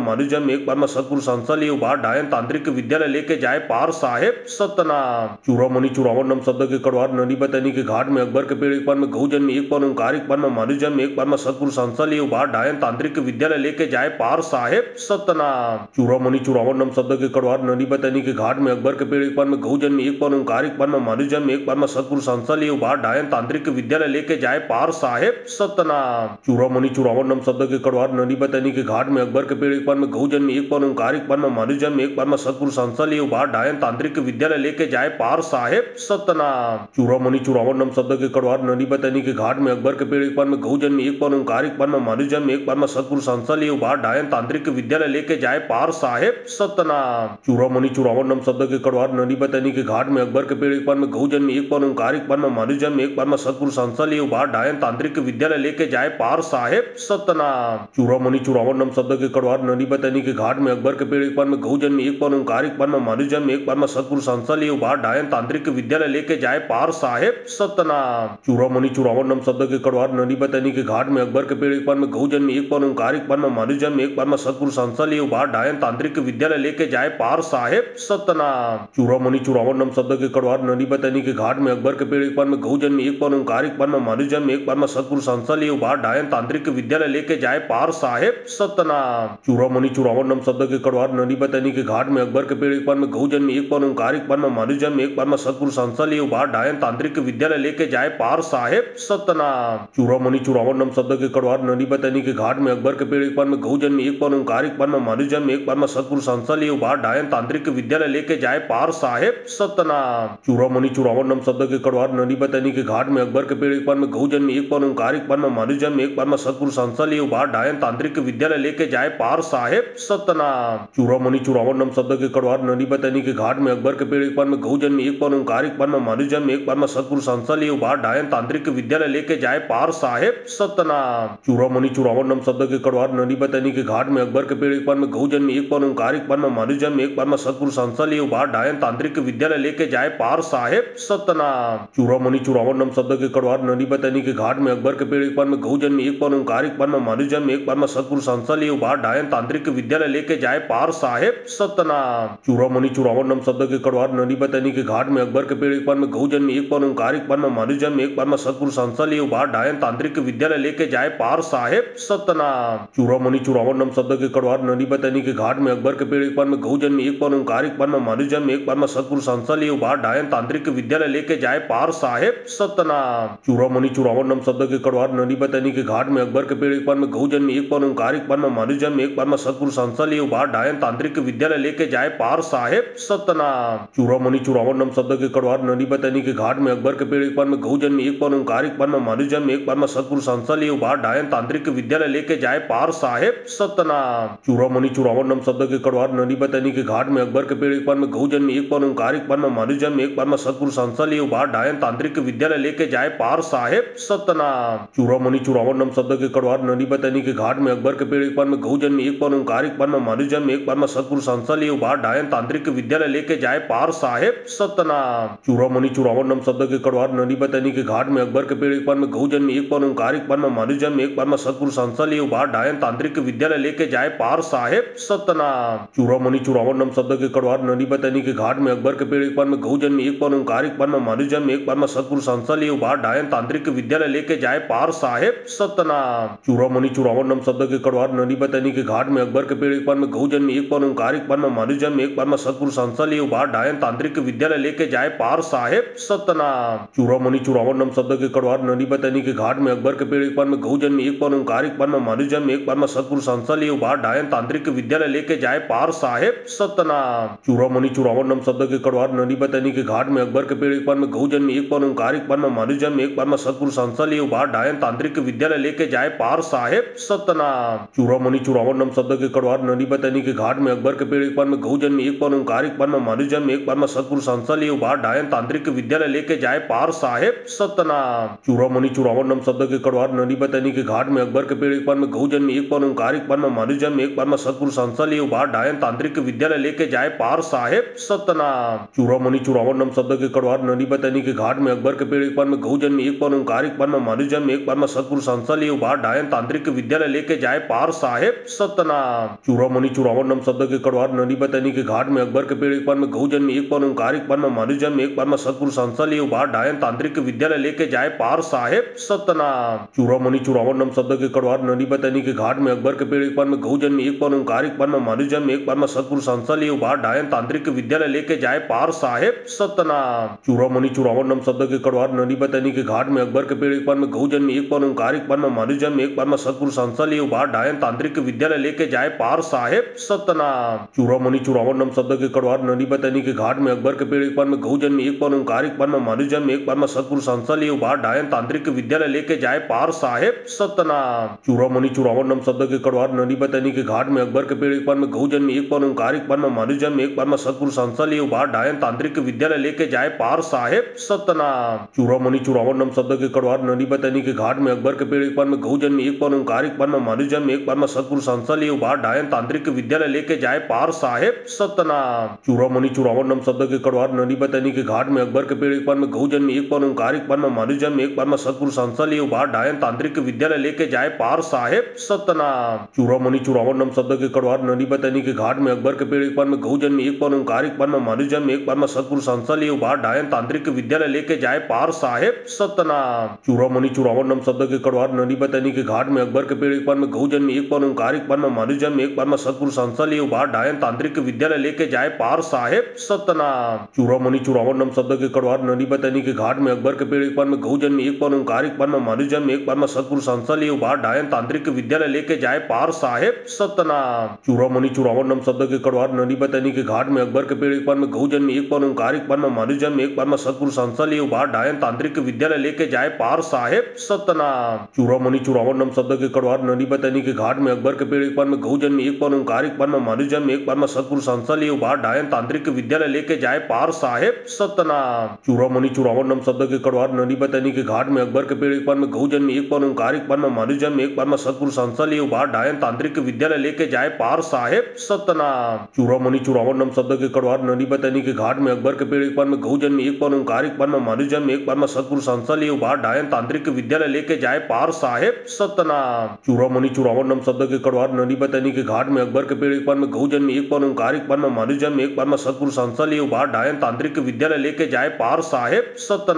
एक पन्म सतगुरु संसली उबार डायन तांत्रिक विद्यालय लेके जाए पार साहेब सतनाम। चूड़ामणि चूड़ावन नम शब्द के कड़वार नदी बतनी के घाट में अकबर के पेड़ एक पन्म गौजन्म एक पन्म ओंकारिक पन्म मनुजन्म एक पन्म सतगुरु संसली उबार डायन तांत्रिक विद्यालय लेके जाए पार साहेब सतनाम। चूड़ामणि चूड़ावन नम शब्द के कड़वार नदी बतनी के घाट में अकबर के पेड़ एक पन्म गौजन्म एक पन्म ओंकारिक पन्म मनुजन्म एक पन्म सतगुरु संसली उबार डायन तांत्रिक विद्यालय लेके जाए पार साहेब सतनाम। चूड़ामणि चूड़ावन नम शब्द के कड़वार नदी बतनी के घाट में अकबर के पेड़ एक पन्म गौजन्म एक पन्म ओंकारिक पन्म मनुजन्म एक पन्म सतगुरु संसली उबार डायन तांत्रिक विद्यालय लेके जाए पार साहेब सतनाम। चूड़ामणि चूड़ावन नम शब्द के कड़वार नदी बतनी के घाट में अकबर के पेड़ एक पन्म गौजन्म एक पन्म ओंकारिक पन्म मनुजन्म एक पन्म सतगुरु संसली उबार डायन तांत्रिक विद्यालय लेके जाए पार साहेब सतनाम। चूड़ामणि चूड़ावन नम शब्द के कड़वार नदी बतनी के घाट में अकबर के पेड़ एक पन्म गौजन्म एक पन्म ओंकारिक पन्म मनुजन्म एक पन्म सतगुरु संसली उबार डायन तांत्रिक विद्यालय लेके जाए पार साहेब सतनाम। चूड़ामणि चूड़ामन नम शब्द के कड़वार नदी बतनी के घाट में अकबर के पेड़ एक पर में गौजन एक पर ओंकारिक पर में मानुजन एक पर में सतगुरु संसा लिए उबार डायन तांत्रिक विद्यालय लेके जाए पार साहेब सतनाम। चूड़ामणि चूड़ामन नम शब्द के कड़वार नदी बतनी के घाट में अकबर के पेड़ एक पर में गौजन एक पर ओंकारिक पर में मानुजन एक पर में सतगुरु संसा लिए उबार डायन तांत्रिक विद्यालय लेके जाए पार साहेब सतनाम। चूड़ामणि चूड़ामन नम शब्द के कड़वार नदी बतनी के घाट में अकबर के पेड़ एक पर में गौजन एक पर ओंकारिक पर में मानुजन एक पर में सतगुरु संसा लिए उबार डायन तांत्रिक विद्यालय लेके जाए पार साहेब सतनाम। चूड़ामणि चूड़ामन नम शब्द के कड़वार नदी बतनी के घाट में अकबर के पेड़ एक पर में गौजन एक पर ओंकारिक पर में मानुजन एक पर में सतगुरु संसा लिए उबार डायन तांत्रिक विद्यालय लेके जाए पार साहेब सतनाम। चूड़ामणि चूड़ामन नम शब्द के कड़वार नदी बतनी के घाट में अकबर के पेड़ एक पर में गौजन एक पर ओंकारिक पर में मानुजन एक पर में सतगुरु संसा लिए उबार डायन तांत्रिक विद्यालय लेके जाए पार साहेब सतनाम। चूड़ामणि चूड़ामन नम शब्द के कड़वार नदी बतनी के घाट में अकबर के पेड़ एक पर में गौजन एक पर ओंकारिक पर में मानुजन एक पर में सतगुरु संसा लिए उबार डायन तांत्रिक विद्यालय लेके जाए पार साहेब सतनाम। चूड़ामणि चूड़ामन नम शब्द के कड़वार नदी बतनी के घाट में अकबर के पेड़ एक पर में गौजन एक पर ओंकारिक पर में मानुजन एक पर में सतगुरु संसा लिए उबार डायन तांत्रिक विद्यालय लेके जाए पार साहेब सतनाम। चूड़ामणि चूड़ामन नम शब्द के कड़वार नदी बतनी के घाट में अकबर के पेड़ एक पर में गौजन एक पर ओंकारिक पर में मानुजन एक पर में सतगुरु संसा लिए उबार डायन तांत्रिक विद्यालय लेके जाए पार साहेब सतनाम। चूड़ामणि चूड़ामन नम शब्द के कड़वार नदी बतनी के घाट में अकबर के पेड़ एक पर में गौजन एक पर ओंकारिक पर में मानुजन एक पर में सतगुरु संसा लिए उबार डायन तांत्रिक विद्यालय लेके जाए पार साहेब सतनाम। चूड़ामणि चूड़ामन नम शब्द के कड़वार नदी बतनी के घाट में अकबर के पेड़ एक पर में गौजन एक पर ओंकारिक पर में मानुजन एक पर में सतगुरु संसा लिए उबार डायन तांत्रिक विद्यालय लेके जाए पार साहेब सतनाम। चूड़ामणि चूड़ामन नम शब्द के कड़वार नदी बतनी के घाट में अकबर के पेड़ एक पर में गौजन एक पर ओंकारिक पर में मानुजन एक पर में सतगुरु संसा लिए उबार डायन तांत्रिक विद्यालय लेके जाए पार साहेब सतनाम। चूड़ामणि चूड़ामन नम शब्द के कड़वार नदी बतनी के घाट में अकबर के पेड़ एक पर में गौजन एक पर ओंकारिक पर में मानुजन एक पर में सतगुरु संसा लिए उबार डायन तांत्रिक विद्यालय लेके जाए पार साहेब सतनाम। चूड़ामणि चूड़ामन नम शब्द के कड़वार नदी बतनी के घाट में अकबर के पेड़ एक पर में गौजन एक पर ओंकारिक पर में मानुजन एक पर में सतगुरु संसा लिए उबार डायन तांत्रिक विद्यालय लेके जाए पार साहेब सतनाम। चूड़ामणि चूड़ामन नम शब्द के कड़वार नदी बतनी के घाट में अकबर के पेड़ एक पर में गौजन एक पर ओंकारिक पर में मानुजन एक पर में सतगुरु संसा लिए उबार डायन तांत्रिक विद्यालय लेके जाए पार साहेब सतनाम। चूड़ामणि चूड़ामन नम शब्द के कड़वार नदी बतनी के घाट में अकबर के पेड़ एक पर में गौजन एक पर ओंकारिक पर में मानुजन एक पर में सतगुरु संसा लिए उबार डायन तांत्रिक विद्यालय लेके जाए पार साहेब सतनाम। चूड़ामणि चूड़ामन नम शब्द के कड़वार नदी बतनी के घाट में अकबर के पेड़ एक पर में गौजन एक पर ओंकारिक पर में मानुजन एक पर में सतगुरु संसा लिए उबार डायन तांत्रिक विद्यालय लेके जाए पार साहेब सतनाम। चूड़ामणि चूड़ामन नम शब्द के कड़वार नदी बतनी के घाट में अकबर के पेड़ एक पर में गौजन एक पर ओंकारिक पर में मानुजन एक पर में सतगुरु संसा लिए उबार डायन तांत्रिक विद्यालय लेके जाए पार साहेब सतनाम। चूड़ामणि चूड़ामन नम शब्द के कड़वार नदी बतनी के घाट में अकबर के पेड़ एक पर में गौजन एक पर ओंकारिक पर में मानुजन एक पर में सतगुरु संसा लिए उबार डायन तांत्रिक विद्यालय लेके जाए पार साहेब सतनाम। चूड़ामणि चूड़ामन नम शब्द के कड़वार नदी बतनी के घाट में अकबर के पेड़ एक पर में गौजन एक पर ओंकारिक पर में मानुजन एक पर में सतगुरु संसा लिए उबार डायन तांत्रिक विद्यालय लेके जाए पार साहेब सतनाम। चूड़ामणि चूड़ामन नम शब्द के कड़वार नदी बतनी के घाट में अकबर के पेड़ एक पर में गौजन एक पर ओंकारिक पर में मानुजन एक पर में सतगुरु संसा लिए उबार डायन तांत्रिक विद्यालय लेके जाए पार साहेब सतनाम। चूड़ामणि चूड़ामन नम शब्द के कड़वार नदी बतनी के घाट में अकबर के पेड़ एक पर में गौजन एक पर ओंकारिक पर में मानुजन एक पर में सतगुरु संसा लिए उबार डायन तांत्रिक विद्यालय लेके जाए पार साहेब सतनाम। चूड़ामणि चूड़ामन नम शब्द के कड़वार नदी बतनी के घाट में अकबर के पेड़ एक पर में गौजन एक पर ओंकारिक पर में मानुजन एक पर में सतगुरु संसा लिए उबार डायन तांत्रिक विद्यालय लेके जाए पार साहेब सतनाम। चूड़ामणि चूड़ामन नम शब्द के कड़वार नदी बतनी के घाट में अकबर के पेड़ एक पर में गौजन एक पर ओंकारिक पर में मानुजन एक पर में सतगुरु संसा लिए उबार डायन तांत्रिक विद्यालय लेके जाए पार साहेब सतनाम। चूड़ामणि चूड़ामन नम शब्द के कड़वार नदी बतनी के घाट में अकबर के पेड़ एक पर में गौजन एक पर ओंकारिक पर में मानुजन एक पर में सतगुरु संसा लिए उबार डायन तांत्रिक विद्यालय लेके जाए पार साहेब सतनाम। चूड़ामणि चूड़ामन नम शब्द के कड़वार नदी बतनी के घाट में अकबर के पेड़ एक पर में गौजन एक पर ओंकारिक पर में मानुजन एक पर में सतगुरु संसा लिए उबार डायन तांत्रिक विद्यालय लेके जाए पार साहेब सतनाम। चूड़ामणि चूड़ामन नम शब्द के कड़वार नदी बतनी के घाट में अकबर के पेड़ एक पर में गौजन एक पर ओंकारिक पर में मानुजन एक पर में सतगुरु संसा लिए उबार डायन तांत्रिक विद्यालय लेके जाए पार साहेब सतनाम। चूड़ामणि चूड़ामन नम शब्द के कड़वार नदी बतनी के घाट में अकबर के पेड़ एक पर में गौजन एक पर ओंकारिक पर में मानुजन एक पर में सतगुरु संसा लिए उबार डायन तांत्रिक विद्यालय लेके जाए पार साहेब सतनाम। चूड़ामणि चूड़ामन नम शब्द के कड़वार नदी बतनी के घाट में अकबर के पेड़ एक पर में गौजन एक पर ओंकारिक पर में मानुजन एक पर में सतगुरु संसा लिए उबार डायन तांत्रिक विद्यालय लेके जाए पार साहेब सतनाम। चूड़ामणि चूड़ामन नम शब्द के कड़वार नदी बतनी के घाट में अकबर के पेड़ एक पर में गौजन गौजन एक पर ओंकारिक पर मनुजन एक पर सतगुरु संसली उबार डायन तांत्रिक विद्यालय लेके जाए पार साहेब सतनाम। चूड़ामणि चूड़ावन नम शब्द के कड़वार नदी बतनी के घाट में अकबर के पेड़ एक पर गौजन एक पर ओंकारिक पर मनुजन एक पर सतगुरु संसली उबार डायन तांत्रिक विद्यालय लेके जाए पार साहेब सतनाम। चूड़ामणि चूड़ावन नम शब्द के कड़वार नदी बतनी के घाट में अकबर के पेड़ एक पर गौजन एक पर ओंकारिक पर मनुजन एक पर सतगुरु संसली उबार डायन तांत्रिक विद्यालय लेके जाए पार साहेब सतनाम। चूड़ामणि चूड़ावन नम शब्द के कड़वार नदी बतनी के घाट में अकबर के पेड़ एक पर गौजन एक पर ओंकारिक पर मनुजन एक पर सतगुरु संसली उबार डायन तांत्रिक विद्यालय लेके जाए पार साहेब सतनाम। चूड़ामणि चूड़ावन नम शब्द के कड़वार नदी बतनी के घाट में अकबर के पेड़ एक पर गौजन एक पर ओंकारिक पर मनुजन एक पर सतगुरु संसली उबार डायन तांत्रिक विद्यालय लेके जाए पार साहेब सतनाम। चूड़ामणि चूड़ावन नम शब्द के कड़वार नदी बतनी के घाट में अकबर के पेड़ एक पर गौजन एक पर ओंकारिक पर मनुजन एक पर सतगुरु संसली उबार डायन तांत्रिक विद्यालय लेके जाए पार साहेब सतनाम। चूड़ामणि चूड़ावन नम शब्द के कड़वार नदी बतनी के घाट में अकबर के पेड़ एक पर गौजन एक पर ओंकारिक पर मनुजन एक पर सतगुरु संसली उबार डायन तांत्रिक विद्यालय लेके जाए पार साहेब सतनाम। चूड़ामणि चूड़ावन नम शब्द के कड़वार नदी बतनी के घाट में अकबर के पेड़ एक पर गौजन एक पर ओंकारिक पर मनुजन एक पर सतगुरु संसली उबार डायन तांत्रिक विद्यालय लेके जाए पार साहेब सतनाम। चूड़ामणि चूड़ावन नम शब्द के कड़वार नदी बतनी के घाट में अकबर के पेड़ एक पर गौजन एक पर ओंकारिक पर मनुजन एक पर सतगुरु संसली उबार डायन तांत्रिक विद्यालय लेके जाए पार साहेब सतनाम।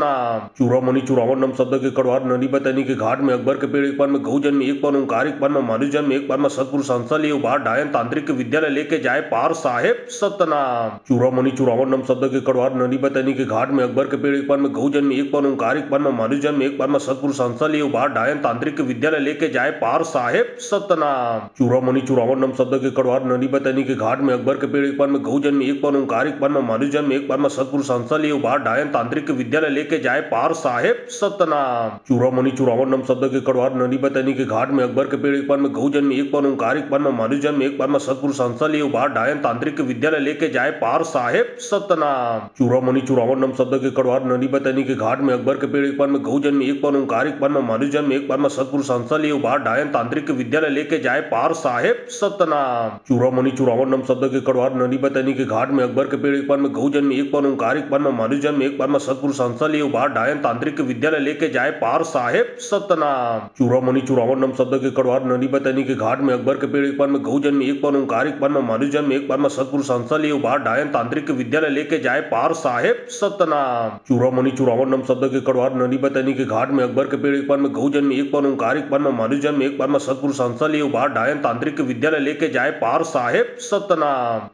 चूड़ामणि चूड़ावन नम शब्द के कड़वार नदी बतनी के घाट में अकबर के पेड़ एक पर गौजन एक पर ओंकारिक पर मनुजन एक पर सतगुरु संसली उबार डायन तांत्रिक विद्यालय लेके जाए पार साहेब सतनाम। चूड़ामणि चूड़ावन नम शब्द के कड़वार नदी बतनी के घाट में अकबर के पेड़ एक पर गौजन एक पर ओंकारिक पर मनुजन एक पर सतगुरु संसली उबार डायन तांत्रिक विद्यालय लेके जाए पार साहेब सतनाम। चूड़ामणि चूड़ावन नम शब्द के कड़वार नदी बतनी के घाट में अकबर के पेड़ एक पर गौजन एक पर ओंकारिक पर मनुजन एक पर सतगुरु संसली उबार डायन तांत्रिक विद्यालय लेके जाए पार साहेब सतनाम। चूड़ामणि चूड़ावन नम शब्द के कड़वार नदी बतनी के घाट में अकबर के पेड़ एक पर गौजन एक पर ओंकारिक पर मनुजन एक पर सतगुरु संसली उबार डायन तांत्रिक विद्यालय लेके जाए पार साहेब सतनाम। चूड़ामणि चूड़ावन नम शब्द के कड़वार नदी बतनी के घाट में अकबर के पेड़ एक पर गौजन एक पर ओंकारिक पर मनुजन एक पर सतगुरु संसली उबार डायन तांत्रिक विद्यालय लेके जाए पार साहेब सतनाम। चूड़ामणि चूड़ावन नम शब्द के कड़वार नदी बतनी के घाट में अकबर के पेड़ एक पर गौजन एक पर ओंकारिक पर मनुजन एक पर सतगुरु संसली उबार डायन तांत्रिक विद्यालय लेके जाए पार साहेब सतनाम। चूड़ामणि चूड़ावन नम शब्द के कड़वार नदी बतनी के घाट में अकबर के पेड़ एक पर गौजन एक पर ओंकारिक पर मनुजन एक पर सतगुरु संसली उबार डायन तांत्रिक विद्यालय लेके जाए पार साहेब सतनाम। चूड़ामणि चूड़ावन नम शब्द के कड़वार नदी बतनी के घाट में अकबर के पेड़ एक पर गौजन एक पर ओंकारिक पर मनुजन एक पर सतगुरु संसली उबार डायन तांत्रिक विद्यालय लेके जाए पार साहेब सतनाम। चूड़ामणि चूड़ावन नम शब्द के कड़वार नदी बतनी के घाट में अकबर के पेड़ एक पर गौजन एक पर ओंकारिक पर मनुजन एक पर सतगुरु संसली उबार डायन तांत्रिक विद्यालय लेके जाए पार साहेब सतनाम।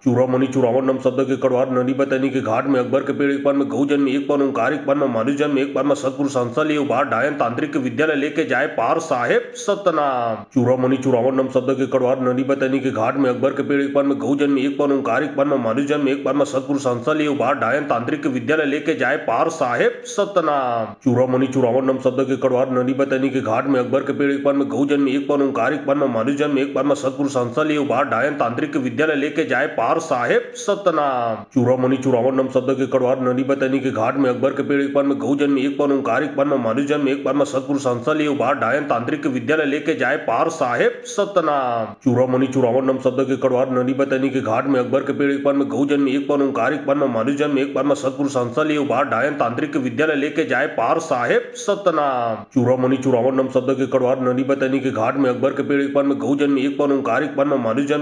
चूड़ामणि चूड़ावन नम शब्द के कड़वार नदी बतनी के घाट में अकबर के पेड़ एक पर गौजन एक पर ओंकारिक पर मनुजन एक पर सतगुरु संसली उबार डायन तांत्रिक विद्यालय लेके जाए पार साहेब सतनाम। चूड़ामणि चूड़ावन नम शब्द के कड़वार नदी बतनी के घाट में अकबर के पेड़ एक पर गौजन एक पर ओंकारिक पर मनुजन एक पर सतगुरु संसली उबार डायन तांत्रिक विद्यालय लेके जाए पार साहेब सतनाम। चूड़ामणि चूड़ावन नम शब्द के कड़वार नदी बतनी के घाट में अकबर के पेड़ एक पर गौजन एक पर ओंकारिक पर मनुजन एक पर सतगुरु संसली उबार डायन तांत्रिक विद्यालय लेके जाए पार साहेब सतनाम। चूड़ामणि चूड़ावन नम शब्द के कड़वार नदी बतनी के घाट में अकबर के पेड़ एक पर गौजन एक पर ओंकारिक पर मनुजन एक पर सतगुरु संसली उबार डायन तांत्रिक विद्यालय लेके जाए पार साहेब सतनाम। चूड़ामणि चूड़ावन नम शब्द के कड़वार नदी बतनी के घाट में अकबर के पेड़ एक पर गौजन एक पर ओंकारिक पर मनुजन एक पर सतगुरु संसली उबार डायन तांत्रिक विद्यालय लेके जाए पार साहेब सतनाम। चूड़ामणि चूड़ावन नम शब्द के कड़वार नदी बतनी के घाट में अकबर के पेड़ एक पर गौजन एक पर ओंकारिक पर मनुजन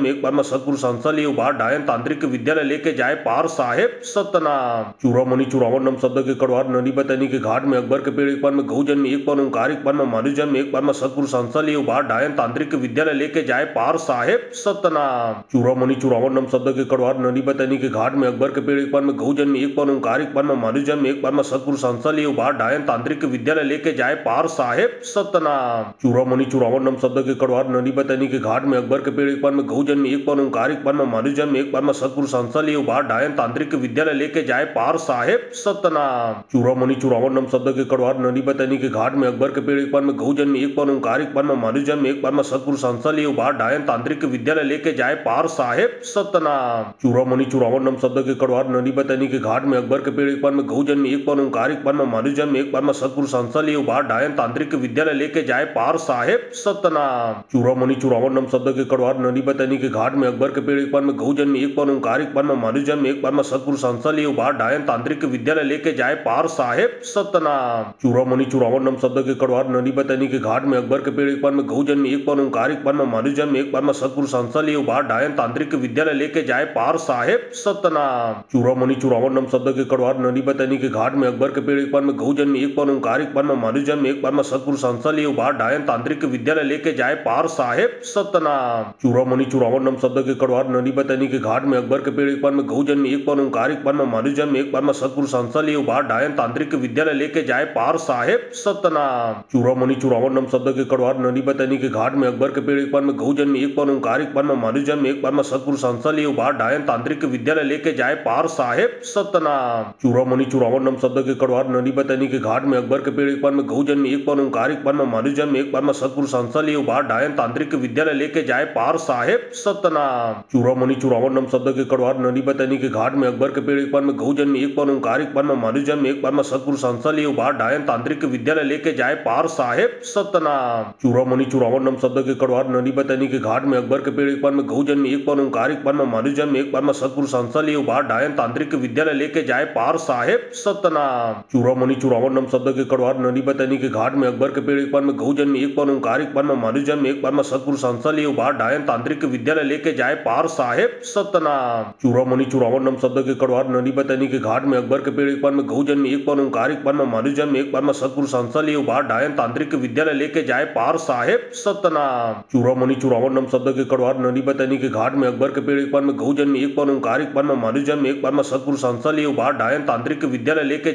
एक पर सतगुरु संसली उबार डायन तांत्रिक विद्यालय लेके जाए पार साहेब सतनाम। चूड़ामणि चूड़ावन नम शब्द के कड़वार नदी बतनी के घाट में अकबर के पेड़ एक पर गौजन एक पर ओंकारिक पर मनुजन एक पर सतगुरु संसली उबार डायन तांत्रिक विद्यालय लेके जाए पार साहेब सतनाम। चूड़ामणि चूड़ावन नम शब्द के कड़वार नदी बतनी के घाट में अकबर के पेड़ एक पर गौजन एक पर ओंकारिक पर मनुजन एक पर सतगुरु संसली उबार डायन तांत्रिक विद्यालय लेके जाए पार साहेब सतनाम। चूड़ामणि चूड़ावन नम शब्द के कड़वार नदी बतनी के घाट में अकबर के पेड़ एक पर गौजन एक पर ओंकारिक पर मनुजन एक पर सतगुरु संसली उबार डायन तांत्रिक विद्यालय लेके जाए पार साहेब सतनाम। चूड़ामणि चूड़ावन नम शब्द के कड़वार नदी बतनी के घाट में अकबर के पेड़ एक पर गौजन एक पर ओंकारिक पर मनुजन एक पर सतगुरु संसली उबार डायन तांत्रिक विद्यालय लेके जाए पार साहेब सतनाम। चूड़ामणि चूड़ावन नम शब्द के कड़वार नदी बतनी के घाट में अकबर के पेड़ एक पर गौजन एक पर ओंकारिक पर मनुजन एक पर सतगुरु संसली उबार डायन तांत्रिक विद्यालय लेके जाए पार साहेब सतनाम। चूड़ामणि चूड़ावन नम शब्द के कड़वार नदी बतनी के घाट में अकबर के पेड़ एक पर में गौ जन्म एक पर ओंकार एक पर में मनुष्य जन्म एक पर में सतगुरु संसा लिए उबार डायन तांत्रिक विद्यालय लेके जाए पार साहेब सतनाम। चूड़ामणि चूड़ावन नम शब्द के कड़वार नदी बतनी के घाट में अकबर के पेड़ एक पर में गौ जन्म एक पर ओंकार एक पर में मनुष्य जन्म एक पर में सतगुरु संसा लिए उबार डायन तांत्रिक विद्यालय लेके जाए पार साहेब सतनाम। चूड़ामणि चूड़ावन नम शब्द के कड़वार नदी बतनी के घाट में अकबर के पेड़ एक पर में गौ जन्म एक पर ओंकार एक पर में मनुष्य जन्म एक पर में सतगुरु संसा लिए उबार डायन तांत्रिक विद्यालय लेके जाए पार साहेब सतनाम। चूड़ामणि चूड़ावन नम शब्द के कड़वार नदी बतनी के घाट में अकबर के पेड़ एक पर में गौ जन्म एक पर ओंकार एक पर में मनुष्य जन्म एक पर में सतगुरु संसा लिए उबार डायन तांत्रिक विद्यालय लेके जाए पार साहेब सतनाम। चूड़ामणि चूड़ावन नम शब्द के कड़वार नदी बतनी के घाट में अकबर के पेड़ एक पर में गौ जन्म एक पर ओंकार एक पर में मनुष्य जन्म एक पर में सतगुरु संसा लिए उबार डायन तांत्रिक विद्यालय लेके जाए पार साहेब सतनाम। चूड़ामणि चूड़ावन नम शब्द के कड़वार नदी बतनी के घाट में अकबर के पेड़ एक पर में गौ जन्म एक पर ओंकार एक पर में मनुष्य जन्म एक पर में सतगुरु संसा लिए उबार डायन तांत्रिक विद्यालय लेके जाए पार साहेब सतनाम। चूड़ामणि चूड़ावन नम शब्द के कड़वार नदी बतनी के घाट में अकबर के पेड़ एक पर में गौ जन्म एक पर ओंकार एक पर में मनुष्य जन्म एक पर में सतगुरु संसा लिए उबार डायन तांत्रिक विद्यालय लेके जाए पार साहेब सतनाम। चूड़ामणि चूड़ावन नम शब्द के कड़वार नदी बतनी के घाट में अकबर के पेड़ एक पर में गौ जन्म एक पर ओंकार एक पर में मनुष्य जन्म एक पर में सतगुरु संसा लिए उबार डायन तांत्रिक विद्यालय लेके जाए पार साहेब सतनाम। चूड़ामणि चूड़ावन नम शब्द के कड़वार नदी बतनी के घाट में अकबर के पेड़ एक पर में गौ जन्म एक पर ओंकार एक पर में मनुष्य जन्म एक पर में सतगुरु संसा लिए उबार डायन तांत्रिक विद्यालय लेके जाए पार साहेब सतनाम। चूड़ामणि चूड़ावन नम शब्द के कड़वार नदी बतनी के घाट में अकबर के पेड़ एक पर में गौ जन्म एक पर ओंकार एक पर में मनुष्य जन्म एक पर में सतगुरु संसा लिए उबार डायन तांत्रिक विद्यालय लेके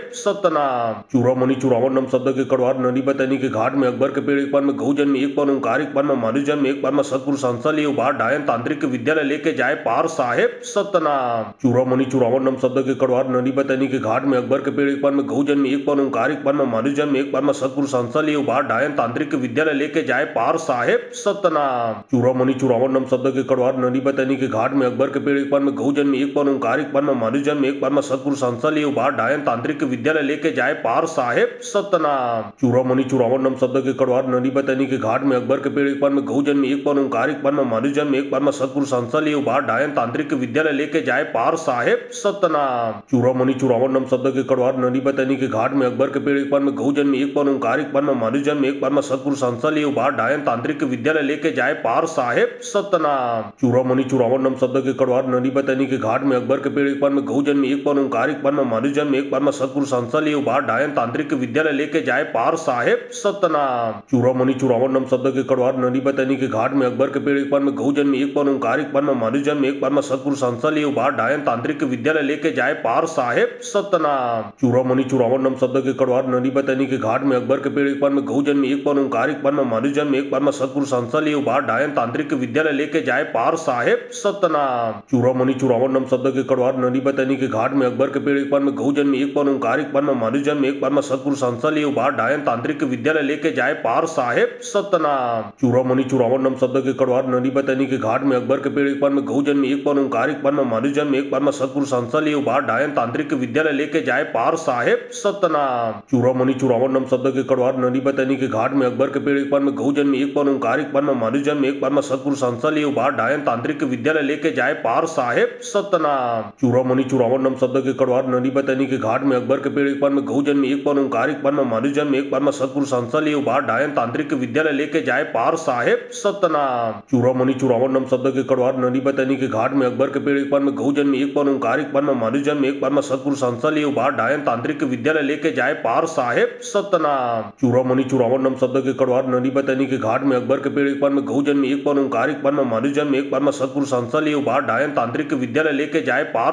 जाए पार साहेब सतनाम। चूड़ामणि चूड़ावन नम शब्द के कड़वार नदी बतनी के घाट में अकबर के पेड़ एक पर में गौ जन्म एक पर ओंकार एक पर में मनुष्य जन्म एक पर में सतगुरु संसा लिए उबार डायन तांत्रिक विद्यालय लेके जाए पार साहेब सतनाम। चूड़ामणि चूड़ावन नम शब्द के कड़वार नदी बतनी के घाट में अकबर के पेड़ एक पर में गौ जन्म एक पर ओंकार एक पर में मनुष्य जन्म एक पर में सतगुरु संसा लिए उबार डायन तांत्रिक विद्यालय लेके जाए पार साहेब सतनाम। चूड़ामणि चूड़ावन नम शब्द के कड़वार नदी बतनी के घाट में अकबर के पेड़ एक पर में गौ जन्म एक पर ओंकार एक पर में मनुष्य जन्म एक पर में सतगुरु संसा लिए उबार डायन तांत्रिक विद्यालय लेके जाए पार साहेब सतनाम। चूड़ामणि चूड़ावन नम शब्द के कड़वार नदी बतनी के घाट में अकबर के पेड़ एक पर में गौ जन्म एक पर ओंकार एक पर में मनुष्य जन्म एक पर में सतगुरु संसा लिए उबार डायन तांत्रिक विद्यालय लेके जाए पार साहेब सतनाम। चूड़ामणि चूड़ावन नम शब्द के कड़वार नदी बतनी के घाट में अकबर के पेड़ एक पर में गौ जन्म एक पर ओंकार एक पर में मनुष्य जन्म एक पर में सतगुरु संसा लिए उबार डायन तांत्रिक विद्यालय लेके जाए पार साहेब सतनाम। चूड़ामणि चूड़ावन नम शब्द के कड़वार नदी बतनी के घाट में अकबर के पेड़ एक पर में गौ जन्म एक पर ओंकार एक पर में मनुष्य जन्म एक पर में सतगुरु संसा लिए उबार डायन तांत्रिक विद्यालय लेके जाए पार साहेब सतनाम। चूड़ामणि चूड़ावन नम शब्द के कड़वार नदी बतनी के घाट में अकबर के पेड़ एक पर में गौ जन्म एक पर ओंकार एक पर में मनुष्य जन्म एक पर में सतगुरु संसा लिए उबार डायन तांत्रिक विद्यालय लेके जाए पार साहेब सतनाम। चूड़ामणि चूड़ावन नम शब्द के कड़वार नदी बतनी के घाट में अकबर के पेड़ एक पर में गौ जन्म एक पर ओंकार एक पर में मनुष्य जन्म एक पर में सतगुरु संसा लिए उबार डायन तांत्रिक विद्यालय लेके जाए पार साहेब सतनाम। चूड़ामणि चूड़ावन नम शब्द के कड़वार नदी बतनी के घाट में अकबर के पेड़ एक पर में गौ जन्म एक पर ओंकार एक पर में मनुष्य जन्म एक पर में सतगुरु संसा लिए उबार डायन तांत्रिक विद्यालय लेके जाए पार साहेब सतनाम। चूड़ामणि चूड़ावन नम शब्द के कड़वार नदी बतनी के घाट में अकबर के पेड़ एक पर में गौ जन्म एक पर ओंकार एक पर में मनुष्य जन्म एक पर में सतगुरु संसा लिए उबार डायन तांत्रिक विद्यालय लेके जाए पार साहेब सतनाम। चूड़ामणि चूड़ावन नम शब्द के कड़वार नदी बतनी के घाट में अकबर के पेड़ एक पर में गौ जन्म एक पर ओंकार एक पर में मनुष्य जन्म एक पर में सतगुरु संसा लिए उबार डायन तांत्रिक विद्यालय लेके जाए पार साहेब सतनाम। चूड़ामणि चूड़ावन नम शब्द के कड़वार नदी बतनी के घाट में अकबर के पेड़ एक पर में गौ जन्म एक पर ओंकार एक पर में मनुष्य जन्म एक पर में सतगुरु संसा लिए उबार डायन तांत्रिक विद्यालय लेके जाए पार साहेब सतनाम। चूड़ामणि चूड़ावन नम शब्द के कड़वार नदी बतनी के घाट में अकबर के पेड़ एक पर में गौ जन्म एक पर ओंकार एक पर में मनुष्य जन्म एक पर में सतगुरु संसा लिए उबार डायन तांत्रिक विद्यालय लेके जाए पार साहेब सतनाम। चूड़ामणि चूड़ावन नम शब्द के कड़वार नदी बतनी के घाट में अकबर के पेड़ एक पर में गौ जन्म एक पर ओंकार एक पर में मनुष्य जन्म एक पर में सतगुरु संसा लिए उबार डायन तांत्रिक विद्यालय लेके जाए पार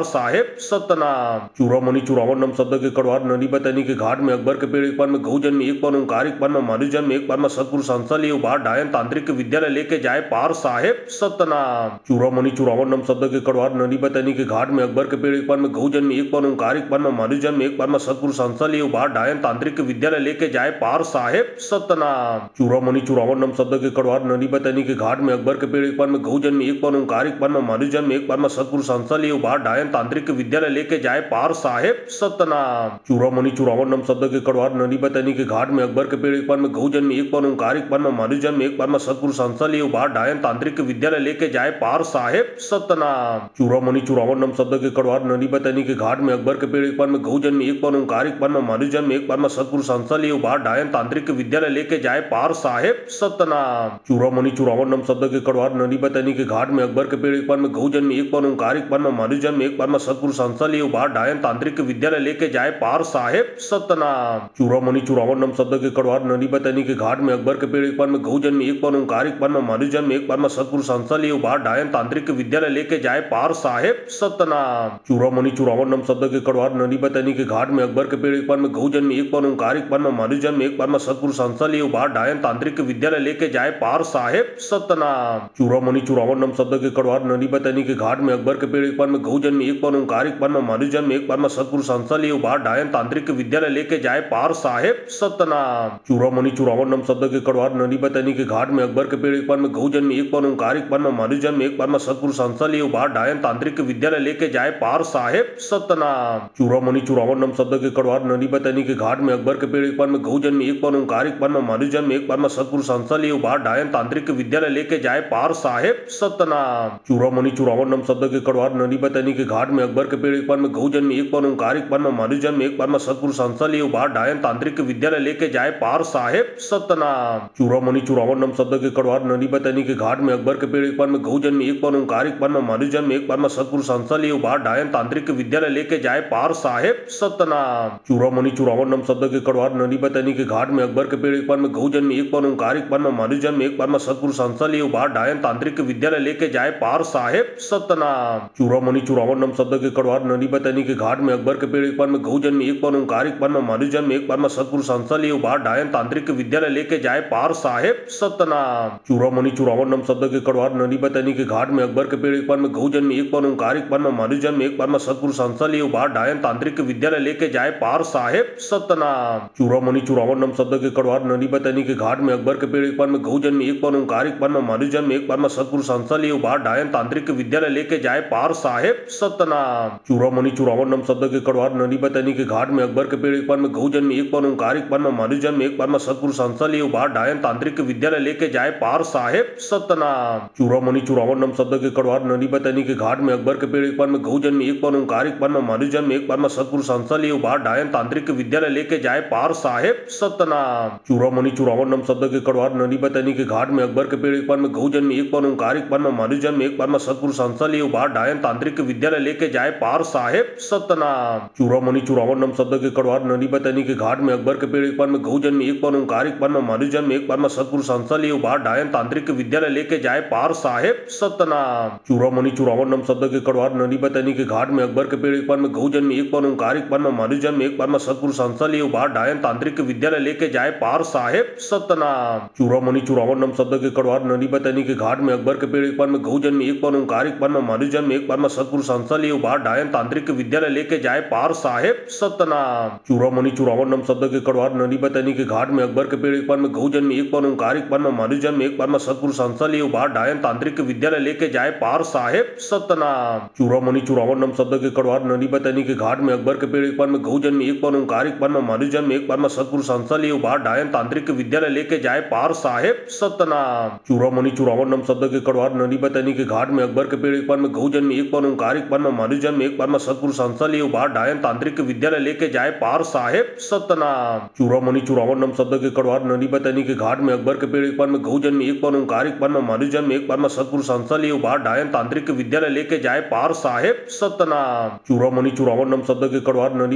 साहेब सतनाम। चूड़ामणि चूड़ावन नम शब्द के कड़वार नदी बतनी के घाट में अकबर के पेड़ एक पर में गौ जन्म एक पर ओंकार एक पर में मनुष्य जन्म एक पर में सतगुरु संसा लिए उबार डायन तांत्रिक विद्यालय लेके जाए पार साहेब सतनाम। चूड़ामणि चूड़ावन नम शब्द के कड़वार नदी बतनी के घाट में अकबर के पेड़ एक पर में गौ जन्म एक पर ओंकार एक पर में मनुष्य जन्म एक पर में सतगुरु संसा लिए उबार डायन तांत्रिक विद्यालय लेके जाए पार साहेब सतनाम। चूड़ामणि चूड़ावन नम शब्द के कड़वार नदी बतनी के घाट में अकबर के पेड़ एक पर में गौ जन्म एक पर ओंकार एक पर में मनुष्य जन्म एक पर में सतगुरु संसा लिए उबार डायन तांत्रिक विद्यालय लेके जाए पार साहेब सतनाम। चूड़ामणि चूड़ावन नम शब्द के कड़वार नदी बतनी के घाट में अकबर के पेड़ एक पर में गौ जन्म एक पर ओंकार एक पर में मनुष्य जन्म एक पर में सतगुरु संसा लिए उबार डायन तांत्रिक विद्यालय लेके जाए पार साहेब सतनाम। चूड़ामणि चूड़ावन नम शब्द के कड़वार नदी बतनी के घाट में अकबर के पेड़ पेड़ एक बार में गौ जन्म एक बार ओंकार एक बार में मनु जन्म एक बार में सतगुरु संसा लियो बार डायन तांत्रिक विद्यालय लेके जाए पार साहेब सतनाम। चूड़ामणि चूड़ावन नम शब्द के कड़वार नदी बतनी के घाट में अकबर के पेड़ एक बार में गौ जन्म एक बार ओंकार एक बार में मनु जन्म एक बार में सतगुरु संसा लियो बार डायन तांत्रिक विद्यालय लेके जाए पार साहेब सतनाम। चूड़ामणि चूड़ावन नम शब्द के कड़वार नदी बतनी के घाट में अकबर के पेड़ एक बार में गौ जन्म एक बार ओंकार एक बार में मनु जन्म एक बार में सतगुरु संसा लियो बार डायन तांत्रिक विद्यालय लेके जाए पार साहेब सतनाम। चूड़ामणि चूड़ावन नम शब्द के कड़वार नदी बतनी के घाट में अकबर के पेड़ एक बार में गौ जन्म एक बार ओंकार एक बार में मनु जन्म एक बार में सतगुरु संसा लियो बार डायन तांत्रिक विद्यालय लेके जाए पार साहेब सतनाम। चूड़ामणि चूड़ावन नम शब्द के कड़वार नदी बतनी के घाट में अकबर के पेड़ एक बार में गौ जन्म एक बार ओंकार एक बार में मनु जन्म एक बार में सतगुरु संसा लियो बार डायन तांत्रिक विद्यालय लेके जाए पार साहेब सतनाम। चूड़ामणि चूड़ावन नम शब्द के कड़वार नदी बतनी के घाट में अकबर के पेड़ एक बार में गौ जन्म एक बार ओंकार एक बार में मनु जन्म एक बार में सतगुरु संसा लियो बार डायन तांत्रिक विद्यालय लेके जाए पार साहेब सतनाम। चूड़ामणि चूड़ावन नम शब्द के कड़वार नदी बतनी के घाट में अकबर के पेड़ एक बार में गौ जन्म एक बार ओंकार एक बार में मनु जन्म एक बार में सतगुरु संसा लियो बार डायन तांत्रिक विद्यालय लेके जाए पार साहेब सतनाम। चूड़ामणि चूड़ावन नम शब्द के कड़वार नदी बतनी के घाट में अकबर के पेड़ एक बार में गौ जन्म एक बार ओंकार एक बार में मनु जन्म एक बार में सतगुरु संसा लियो बार डायन तांत्रिक विद्यालय लेके जाए पार साहेब सतनाम। चूड़ामणि चूड़ावन नम शब्द के कड़वार नदी बतनी के घाट में अकबर के पेड़ एक बार में गौ जन्म एक बार ओंकार एक बार में मनु जन्म एक बार में सतगुरु संसा लियो बार डायन तांत्रिक विद्यालय लेके जाए पार साहेब सतनाम। चूड़ामणि चूड़ावन नम शब्द के कड़वार नदी बतनी के घाट में अकबर के पेड़ एक बार में गौ जन्म एक बार ओंकार एक बार में मनु जन्म एक बार में सतगुरु संसा लियो बार डायन तांत्रिक विद्यालय लेके जाए पार साहेब सतनाम। चूड़ामणि चूड़ावन नम शब्द के कड़वार नदी बतनी के घाट में अकबर के पेड़ एक बार में गौ जन्म एक बार ओंकार एक बार में मनु जन्म एक बार में सतगुरु संसा लियो बार डायन तांत्रिक विद्यालय लेके जाए पार साहेब सतनाम। चूड़ामणि चूड़ावन नम शब्द के कड़वार नदी बतनी के घाट में अकबर के पेड़ एक बार में गौ जन्म एक बार ओंकार एक बार में मनु जन्म एक बार में सतगुरु संसा लियो बार डायन तांत्रिक विद्यालय लेके जाए पार साहेब सतनाम। चूड़ामणि चूड़ावन नम शब्द के कड़वार नदी बतनी के घाट में अकबर के पेड़ एक बार में गौ जन्म एक बार ओंकार एक बार में मनु जन्म एक बार में सतगुरु संसा लियो बार डायन तांत्रिक विद्यालय लेके जाए पार साहेब सतनाम। चूड़ामणि चूड़ावन नम शब्द के कड़वार नदी बतनी के घाट में अकबर के पेड़ एक बार में गौ जन्म एक बार ओंकार एक बार में मनु जन्म एक बार में सतगुरु संसा लियो बार डायन तांत्रिक विद्यालय लेके जाए पार साहेब सतनाम। चूड़ामणि चूड़ावन नम शब्द के कड़वार नदी बतनी के घाट में अकबर के पेड़ एक बार में गौ जन्म एक बार ओंकार एक बार में मनु जन्म एक बार में सतगुरु संसा लियो बार डायन तांत्रिक विद्यालय लेके जाए पार साहेब सतनाम। चूड़ामणि चूड़ावन नम शब्द के कड़वार नदी बतनी के घाट में अकबर के पेड़ एक बार में गौ जन्म एक बार ओंकार एक बार में मनु जन्म एक बार में सतगुरु संसा लियो बार डायन तांत्रिक विद्यालय लेके जाए पार साहेब सतनाम। चूड़ामणि चूड़ावन नम शब्द के कड़वार नदी बतनी के घाट में अकबर के पेड़ एक बार में गौ जन्म एक बार ओंकार एक बार में मनु जन्म एक बार में सतगुरु संसा लियो बार डायन तांत्रिक विद्यालय लेके जाए पार साहेब सतनाम। चूड़ामणि चूड़ावन नम शब्द के कड़वार नदी बतनी के घाट में अकबर के पेड़ एक बार में गौ जन्म एक बार ओंकार एक बार में मनु जन्म एक बार में सतगुरु संसा लियो बार डायन तांत्रिक विद्यालय लेके जाए पार साहेब सतनाम। चूड़ामणि चूड़ावन नम शब्द के कड़वार नदी बतनी के घाट में अकबर के पेड़ एक बार में गौ जन्म एक बार ओंकार एक बार में मनु जन्म एक बार में सतगुरु संसा लियो बार डायन तांत्रिक विद्यालय लेके जाए पार साहेब सतनाम। चूड़ामणि चूड़ावन नम शब्द के कड़वार नदी बतनी के घाट में अकबर के पेड़ एक बार में गौ जन्म एक बार ओंकार एक बार में मनु जन्म एक बार में सतगुरु संसा लियो बार डायन तांत्रिक विद्यालय लेके जाए पार साहेब सतनाम। चूड़ामणि चूड़ावन नम शब्द के कड़वार नदी बतनी के घाट में अकबर के पेड़ एक बार में गौ जन्म एक बार ओंकार एक बार में मनु जन्म एक बार में सतगुरु संसा लियो बार डायन तांत्रिक विद्यालय लेके जाए पार साहेब सतनाम। चूड़ामणि चूड़ावन नम शब्द के कड़वार नदी बतनी के घाट में अकबर के पेड़ एक बार में गौ जन्म एक बार ओंकार एक बार में मनु जन्म एक बार में सतगुरु संसा लियो बार डायन तांत्रिक विद्यालय लेके जाए पार साहेब सतनाम। चूड़ामणि चूड़ावन नम शब्द के कड़वार नदी बतनी के घाट में अकबर के पेड़ एक बार में गौ जन्म एक बार ओंकार एक बार में मनु जन्म एक बार में सतगुरु संसा लियो बार डायन तांत्रिक विद्यालय लेके जाए पार साहेब सतनाम। चूड़ामणि चूड़ावन नम शब्द के कड़वार नदी बतनी के घाट में अकबर के पेड़ एक बार में गौ जन्म एक बार ओंकार एक बार में मनु जन्म एक बार में सतगुरु संसा लियो बार डायन तांत्रिक विद्यालय लेके जाए पार साहेब सतनाम। चूड़ामणि चूड़ावन नम शब्द के कड़वार नदी बतनी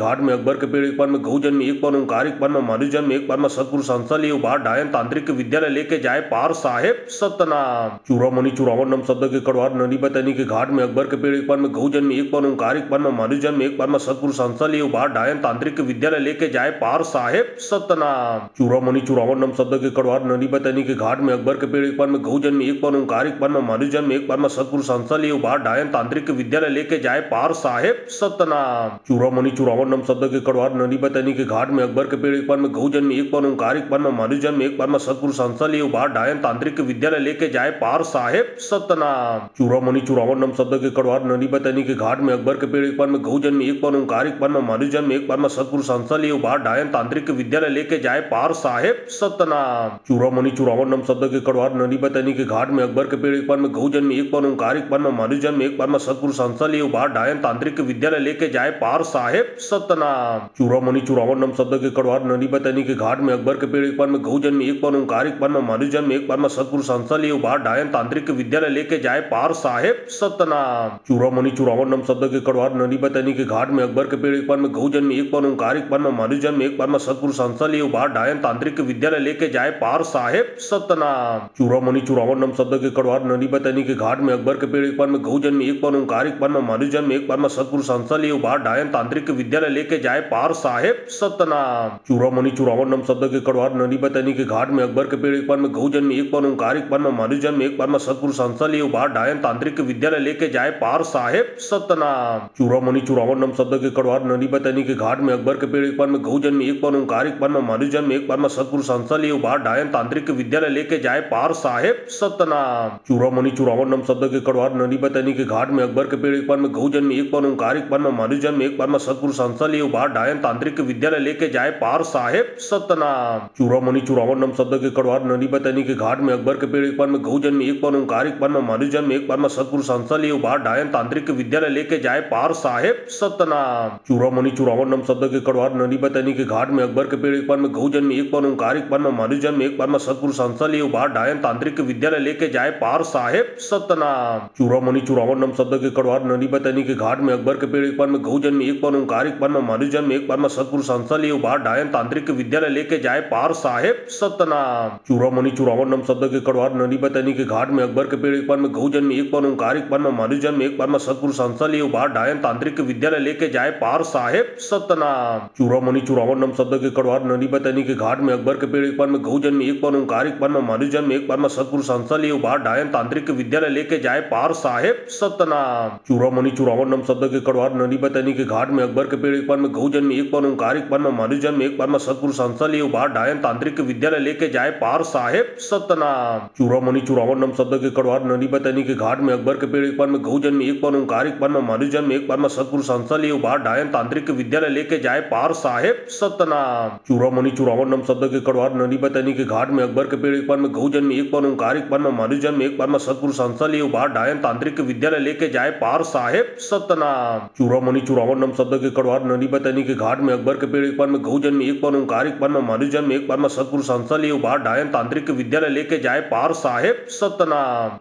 के घाट में अकबर के पेड़ एक बार में गौ जन्म एक बार ओंकार एक बार में मनु जन्म एक बार में सतगुरु संसा लियो बार डायन तांत्रिक विद्यालय लेके जाए पार साहेब सतनाम। चूड़ामणि चूड़ावन नम शब्द के कड़वार नदी बतनी के घाट में अकबर के पेड़ एक बार में गौ जन्म एक बार ओंकार एक बार में मनु जन्म एक बार में सतगुरु संसा लियो बार डायन तांत्रिक विद्यालय लेके जाए पार साहेब सतनाम। चूड़ामणि चूड़ावन नम शब्द के कड़वार नदी बतनी के घाट में अकबर के पेड़ एक बार में गौ जन्म एक बार ओंकार एक बार में मनु जन्म एक बार में सतगुरु संसा लियो बार डायन तांत्रिक विद्यालय लेके जाए पार साहेब सतनाम। चूड़ामणि चूड़ावन नम शब्द के कड़वार नदी बतनी के घाट में अकबर के पेड़ एक बार में गौ जन्म एक बार ओंकार एक बार में मनु जन्म एक बार में सतगुरु संसा लियो बार डायन तांत्रिक विद्यालय लेके जाए पार साहेब सतनाम। चूड़ामणि चूड़ावन नम शब्द के कड़वार नदी बतनी के घाट में अकबर के पेड़ एक बार में गौ जन्म एक बार ओंकार एक बार में मनु जन्म एक बार में सतगुरु संसा लियो बार डायन तांत्रिक विद्यालय विद्यालय लेके जाए पार साहेब सतनाम। चूड़ामणि चूड़ावन नम शब्द के कड़वार नदी बतनी के घाट में अकबर के पेड़ एक पर में गौ जन्म एक पर ओंकार एक पर में मनु जन्म एक पर में सतगुरु संसल ये उबार डायन तांत्रिक विद्यालय लेके जाए पार साहेब सतनाम। चूड़ामणि चूड़ावन नम शब्द के कड़वार नदी बतनी के घाट में अकबर के पेड़ एक पर में गौ जन्म एक पर ओंकार एक पर में मनु जन्म एक पर में सतगुरु संसल ये उबार डायन तांत्रिक विद्यालय लेके जाए पार साहेब सतनाम। चूड़ामणि चूड़ावन नम शब्द के कड़वार नदी बतनी के घाट में अकबर के पेड़ एक पर में गौ जन्म एक पर ओंकार एक पर में मनु जन्म एक पर में सतगुरु संसल ये उबार डायन तांत्रिक विद्यालय लेके जाए पार साहेब सतनाम। चूड़ामणि चूड़ावन नम शब्द के कड़वार नदी बतनी के घाट में अकबर के पेड़ एक पर में गौ जन्म एक पर ओंकार एक पर में मनु जन्म एक पर में सतगुरु संसल ये उबार डायन तांत्रिक विद्यालय लेके जाए पार साहेब सतनाम। चूड़ामणि चूड़ावन नम शब्द के कड़वार नदी बतनी के घाट में अकबर के पेड़ एक पर में गौ जन्म एक पर ओंकार एक पर में मनु जन्म एक पर में सतगुरु संसल ये उबार डायन तांत्रिक विद्यालय लेके जाए पार साहेब सतनाम। चूड़ामणि चूड़ावन नम शब्द के कड़वार नदी बतनी के घाट में अकबर के पेड़ एक पर में गौ जन्म एक पर ओंकार एक पर में मनु जन्म एक पर में सतगुरु संसल ये उबार डायन तांत्रिक विद्यालय लेके जाए पार साहेब सतनाम। चूड़ामणि चूड़ावन नम शब्द के कड़वार नदी बतनी के घाट में अकबर के पेड़ एक पर में गौ जन्म एक पर ओंकार एक पर में मनु जन्म एक पर में सतगुरु संसल ये उबार डायन तांत्रिक विद्यालय लेके जाए पार साहेब सतनाम। चूड़ामणि चूड़ावन नम शब्द के कड़वार नदी बतनी के घाट में अकबर के पेड़ एक पर में गौ जन्म एक पर ओंकार एक पर में मनु जन्म एक पर में सतगुरु संसल ये उबार डायन तांत्रिक विद्यालय लेके जाए पार साहेब सतनाम। चूड़ामणि चूड़ावन नम शब्द के कड़वार नदी बतनी के घाट में अकबर के पेड़ एक पर में गौ जन्म एक पर ओंकार एक पर में मनु जन्म एक पर में सतगुरु संसल ये उबार डायन तांत्रिक विद्यालय लेके जाए पार साहेब सतनाम। चूड़ामणि चूड़ावन नम शब्द के कड़वार नदी बतनी के घाट में अकबर के पेड़ एक पर में गौ जन्म एक पर ओंकार एक पर में मनु जन्म एक पर में सतगुरु संसल ये उबार डायन तांत्रिक विद्यालय लेके जाए पार साहेब सतनाम। चूड़ामणि चूड़ावन नम शब्द के कड़वार नदी बतनी के घाट में अकबर के पेड़ एक पर में गौ जन्म एक पर ओंकार एक पर में मनु जन्म एक पर में सतगुरु संसल ये उबार डायन तांत्रिक विद्यालय लेके जाए पार साहेब सतनाम। चूड़ामणि चूड़ावन नम शब्द के कड़वार नदी बतनी के घाट में अकबर के पेड़ एक पर में गौ जन्म एक पर ओंकार एक पर में मनु जन्म एक पर में सतगुरु संसल ये उबार डायन तांत्रिक विद्यालय लेके जाए पार साहेब सतनाम। चूड़ामणि चूड़ावन नम शब्द के कड़वार नदी बतनी के घाट में अकबर के पेड़ एक पर में गौ जन्म एक पर ओंकार एक पर में मनु जन्म एक पर में सतगुरु संसल ये उबार डायन तांत्रिक विद्यालय लेके जाए पार साहेब सतनाम। चूड़ामणि चूड़ावन नम शब्द के कड़वार नदी बतनी के घाट में अकबर के पेड़ एक पर में गौ जन्म एक पर ओंकार एक पर में मनु जन्म एक पर में सतगुरु संसल ये उबार डायन तांत्रिक विद्यालय लेके जाए पार साहेब सतनाम। चूड़ामणि चूड़ावन नम शब्द के कड़वार नदी बतनी के घाट में अकबर के पेड़ एक पर में गौ जन्म एक पर ओंकार एक पर में मनु जन्म एक पर में सतगुरु संसल ये उबार डायन तांत्रिक विद्यालय लेके जाए पार साहेब सतनाम।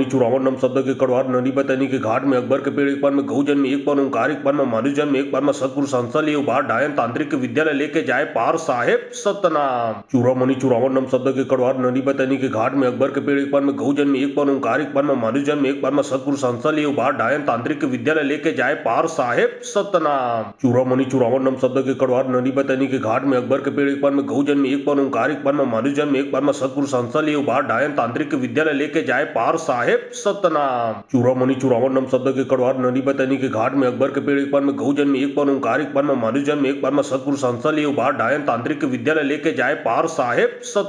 चूड़ामणि चूड़ावन नम शब्द के कड़वार नदी बतनी के घाट में अकबर के पेड़ एक पर में गौ जन्म एक पर ओंकार एक पर में मनु जन्म एक पर में सतगुरु संसल ये उबार डायन तांत्रिक विद्यालय लेके जाए पार साहेब सतनाम। चूड़ामणि चूड़ावन नम शब्द के कड़वार नदी बतनी के घाट में अकबर के पेड़ एक पर में गौ जन्म एक पर ओंकार एक पर में मनु जन्म एक पर में सतगुरु संसल ये उबार डायन तांत्रिक विद्यालय लेके जाए पार साहेब सतनाम। चूड़ामणि चूड़ावन नम शब्द के कड़वार नदी बतनी के घाट में अकबर के पेड़ एक पर में गौ जन्म एक पर ओंकार एक पर में मनु जन्म एक पर में सतगुरु संसल ये उबार डायन तांत्रिक विद्यालय लेके जाए पार साहेब सतनाम। चूड़ामणि चूड़ावन नम शब्द के कड़वार नदी बतनी के घाट में अकबर के पेड़ एक पर में गौ जन्म एक पर ओंकार एक पर में मनु जन्म एक पर में सतगुरु संसल ये उबार डायन तांत्रिक विद्यालय लेके जाए पार साहेब सतनाम। चूड़ामणि चूड़ावन नम शब्द के कड़वार नदी बतनी के घाट में अकबर के पेड़ एक पर में गौ जन्म एक पर ओंकार एक पर में मनु जन्म एक पर में सतगुरु संसल ये उबार डायन तांत्रिक विद्यालय लेके जाए पार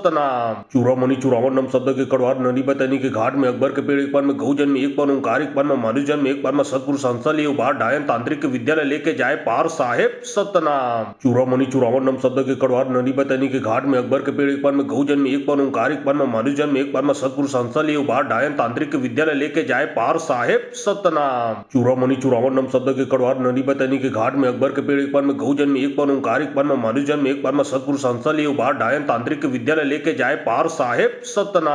साहेब सतनाम। चूड़ामणि चूड़ावन नम शब्द के कड़वार नदी बतनी के घाट में अकबर के पेड़ एक पर में गौ जन्म एक पर ओंकार एक पर में मनु जन्म एक पर में सतगुरु संसल ये उबार डायन तांत्रिक विद्यालय लेके जाए पार साहेब सतनाम। चूड़ामणि चूड़ावन नम शब्द के कड़वार नदी बतनी के घाट में अकबर के पेड़ एक पर में गौ जन्म एक पर ओंकार एक पर में मनु जन्म एक पर में सतगुरु संसल ये उबार डायन तांत्रिक विद्यालय लेके जाए पार साहेब सतनाम। चूड़ामणि चूड़ावन नम शब्द के कड़वार नदी बतनी के घाट में अकबर के पेड़ एक पर में गौ जन्म एक पर ओंकार एक पर में मनु जन्म एक पर में सतगुरु संसल ये उबार डायन तांत्रिक विद्यालय लेके जाए पार साहेब सतनाम।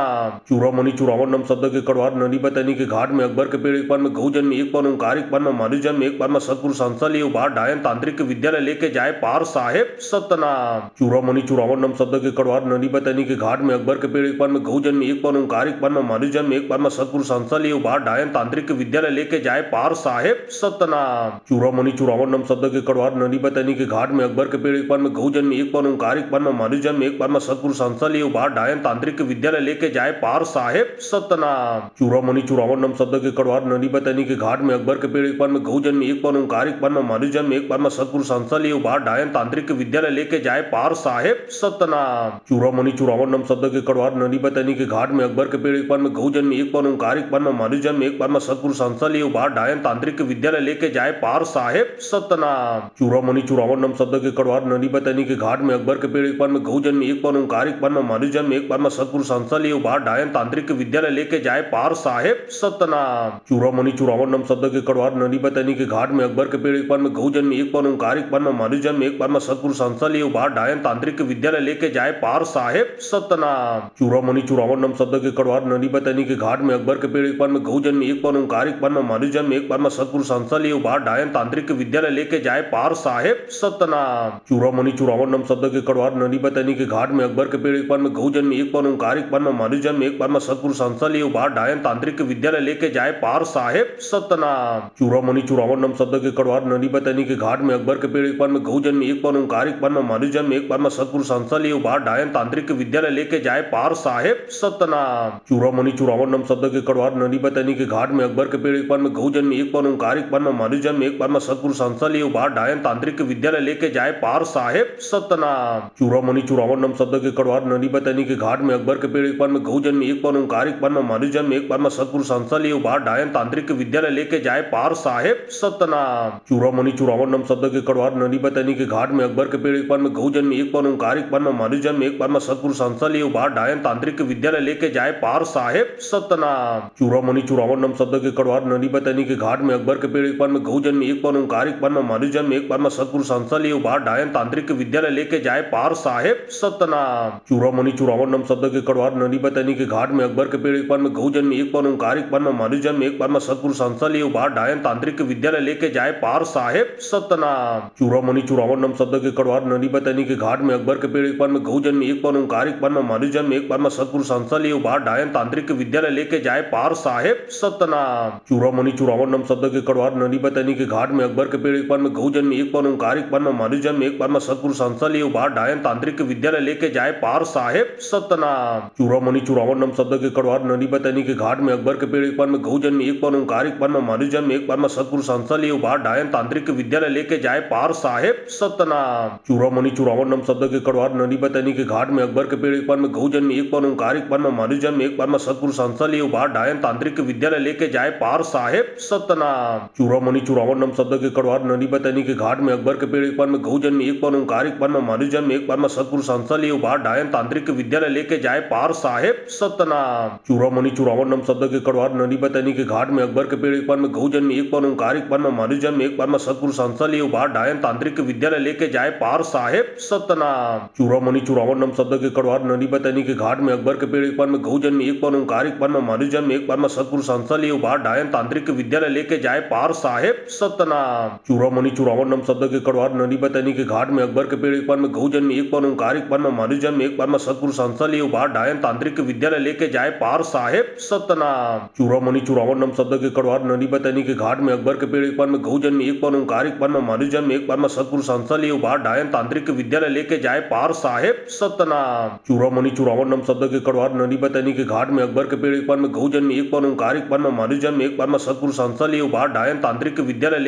चूड़ामणि चूड़ावन नम शब्द के कड़वार नदी बतनी के घाट में अकबर के पेड़ एक पर में गौ जन्म एक पर ओंकार एक पर में मनु जन्म एक पर में सतगुरु संसल ये उबार डायन तांत्रिक विद्यालय लेके जाए पार साहेब सतनाम। चूड़ामणि चूड़ावन नम शब्द के कड़वार नदी बतनी के घाट में अकबर के पेड़ एक पर में गौ जन्म एक पर ओंकार एक पर में मनु जन्म एक पर में सतगुरु संसल ये उबार डायन तांत्रिक विद्यालय लेके जाए पार साहेब सतनाम। चूड़ामणि चूड़ावन नम शब्द के कड़वार नदी बतनी के घाट में अकबर के पेड़ एक पर में गौ जन्म एक पर ओंकार एक पर में मनु जन्म एक पर में सतगुरु संसल ये उबार डायन तांत्रिक विद्यालय लेके जाए पार साहेब सतनाम। चूड़ामणि चूड़ावन नम शब्द के कड़वार नदी बतनी के घाट में अकबर के पेड़ एक पर में गौ जन्म एक पर ओंकार एक पर में मनु जन्म एक पर में सतगुरु संसल ये उबार डायन तांत्रिक विद्यालय लेके जाए पार साहेब सतनाम। चूड़ामणि चूड़ावन नम शब्द के कड़वार नदी बतनी के घाट में अकबर के पेड़ एक पर में गौ जन्म एक पर ओंकार एक पर में मनु जन्म एक पर में सतगुरु संसल ये उबार डायन तांत्रिक विद्यालय लेके जाए पार साहेब सतनाम। चूड़ामणि चूड़ावन नम शब्द के कड़वार नदी बतनी के घाट में अकबर के पेड़, एक बार में गौ जन्म, एक बार ओंकार, एक बार में मनु जन्म, एक बार में सतगुरु संसल, एक बार डायन तांत्रिक विद्यालय लेके जाए पार साहेब सतनाम। चूड़ामणि चूड़ावन नम शब्द के कड़वार नदी बतनी के घाट में अकबर के पेड़, एक बार में गौ जन्म, एक बार ओंकार, एक बार में मनु जन्म, एक बार में सतगुरु संसल, एक बार डायन तांत्रिक विद्यालय लेके जाए पार साहेब सतनाम। चूड़ामणि चूड़ावन नम शब्द के कड़वार नदी बतनी के घाट में अकबर के पेड़, एक बार में गौ जन्म, एक बार ओंकार, एक बार में मनु जन्म, एक बार में सतगुरु संसल, एक बार डायन तांत्रिक विद्यालय लेके जाए पार साहेब सतनाम। चूड़ामणि चूड़ावन नम शब्द के कड़वार नदी बतनी के घाट में अकबर के पेड़, एक बार में गौ जन्म, एक बार ओंकार, एक बार में मनु जन्म, एक बार में सतगुरु संसल, एक बार डायन तांत्रिक विद्यालय लेके जाए पार साहेब सतनाम। चूड़ामणि चूड़ावन नम शब्द के कड़वार नदी बतनी के घाट में अकबर के पेड़, एक बार में गौ जन्म, एक बार ओंकार, एक बार में मनु जन्म, एक बार में सतगुरु संसल, एक बार डायन तांत्रिक विद्यालय लेके जाए पार साहेब सतनाम। चूड़ामणि चूड़ावन नम शब्द के कड़वार नदी बतनी के घाट में अकबर के पेड़, एक बार में गौ जन्म, एक बार ओंकार, एक बार में मनु जन्म, एक बार में सतगुरु संसल, एक बार डायन तांत्रिक विद्यालय लेके जाए पार साहेब सतनाम। चूड़ामणि चूड़ावन नम शब्द के कड़वार नदी बतनी के घाट में अकबर के पेड़, एक बार में गौ जन्म, एक बार ओंकार, एक बार में मनु जन्म, एक बार में सतगुरु संसल, एक बार डायन तांत्रिक विद्यालय लेके जाए पार साहेब सतनाम। चूड़ामणि चूड़ावन नम शब्द के कड़वार नदी बतनी के घाट में अकबर के पेड़, एक बार में गौ जन्म, एक बार ओंकार, एक बार में मनु जन्म, एक बार में सतगुरु संसल, एक बार डायन तांत्रिक विद्यालय लेके जाए पार साहेब सतनाम। चूड़ामणि चूड़ावन नम शब्द के कड़वार नदी बतनी के घाट में अकबर के पेड़, एक बार में गौ जन्म, एक बार ओंकार, एक बार में मनु जन्म, एक बार में सतगुरु संसल, एक बार डायन तांत्रिक विद्यालय लेके जाए पार साहेब सतनाम। चूड़ामणि चूड़ावन नम शब्द के कड़वार नदी बतनी के घाट में अकबर के पेड़, एक बार में गौ जन्म, एक बार ओंकार, एक बार में मनु जन्म, एक बार में सतगुरु संसल, एक बार डायन तांत्रिक विद्यालय लेके जाए पार साहेब सतनाम। चूड़ामणि चूड़ावन नम शब्द के कड़वार नदी बतनी के घाट में अकबर के पेड़, एक बार में गौ जन्म, एक बार ओंकार, एक बार में मनु जन्म, एक बार में सतगुरु संसल, एक बार डायन तांत्रिक विद्यालय लेके जाए पार साहेब सतनाम। चूड़ामणि चूड़ावन नम शब्द के कड़वार नदी बतनी के घाट में अकबर के पेड़, एक बार में गौ जन्म, एक बार ओंकार, एक बार में मनु जन्म, एक बार में सतगुरु संसल, एक बार डायन तांत्रिक विद्यालय लेके जाए पार साहेब सतनाम। चूड़ामणि चूड़ावन नम शब्द के कड़वार नदी बतनी के घाट में अकबर के पेड़, एक बार में गौ जन्म, एक बार ओंकार, एक बार में मनु जन्म, एक बार में सतगुरु संसल, एक बार डायन तांत्रिक विद्यालय लेके जाए पार साहेब सतनाम। चूड़ामणि चूड़ावन नम शब्द के कड़वार नदी बतनी के घाट में अकबर के पेड़, एक बार में गौ जन्म, एक बार ओंकार, एक बार में मनु जन्म, एक बार में सतगुरु संसल, एक बार डायन तांत्रिक विद्यालय लेके जाए पार साहेब सतनाम। चूड़ामणि चूड़ावन नम शब्द के कड़वार नदी बतनी के घाट में अकबर के पेड़, एक बार में गौ जन्म, एक बार ओंकार, एक बार में मनु जन्म, एक बार में सतगुरु संसल, एक बार डायन तांत्रिक विद्यालय लेके जाए पार साहेब सतनाम। चूड़ामणि चूड़ावन नम शब्द के कड़वार नदी बतनी के घाट में अकबर के पेड़, एक बार में गौ जन्म, एक बार ओंकार, एक बार में मनु जन्म, एक बार में सतगुरु संसल, एक बार डायन तांत्रिक विद्यालय लेके जाए पार साहेब सतनाम। चूड़ामणि चूड़ावन नम शब्द के कड़वार नदी बतनी के घाट में अकबर के पेड़, एक बार में गौ जन्म, एक बार ओंकार, एक बार में मनु जन्म, एक बार में सतगुरु संसल, एक बार डायन तांत्रिक विद्यालय लेके जाए पार साहेब सतनाम। चूड़ामणि चूड़ावन नम शब्द के कड़वार नदी बतनी के घाट में अकबर के पेड़, एक बार में गौ जन्म, एक बार ओंकार, एक बार में मनु जन्म, एक बार में सतगुरु संसल, एक बार डायन तांत्रिक विद्यालय लेके जाए पार साहेब सतनाम। चूड़ामणि चूड़ावन नम शब्द के कड़वार नदी बतनी के घाट में अकबर के पेड़, एक बार में गौ जन्म, एक बार ओंकार, एक बार में मनु जन्म, एक बार में सतगुरु संसल, एक बार डायन तांत्रिक विद्यालय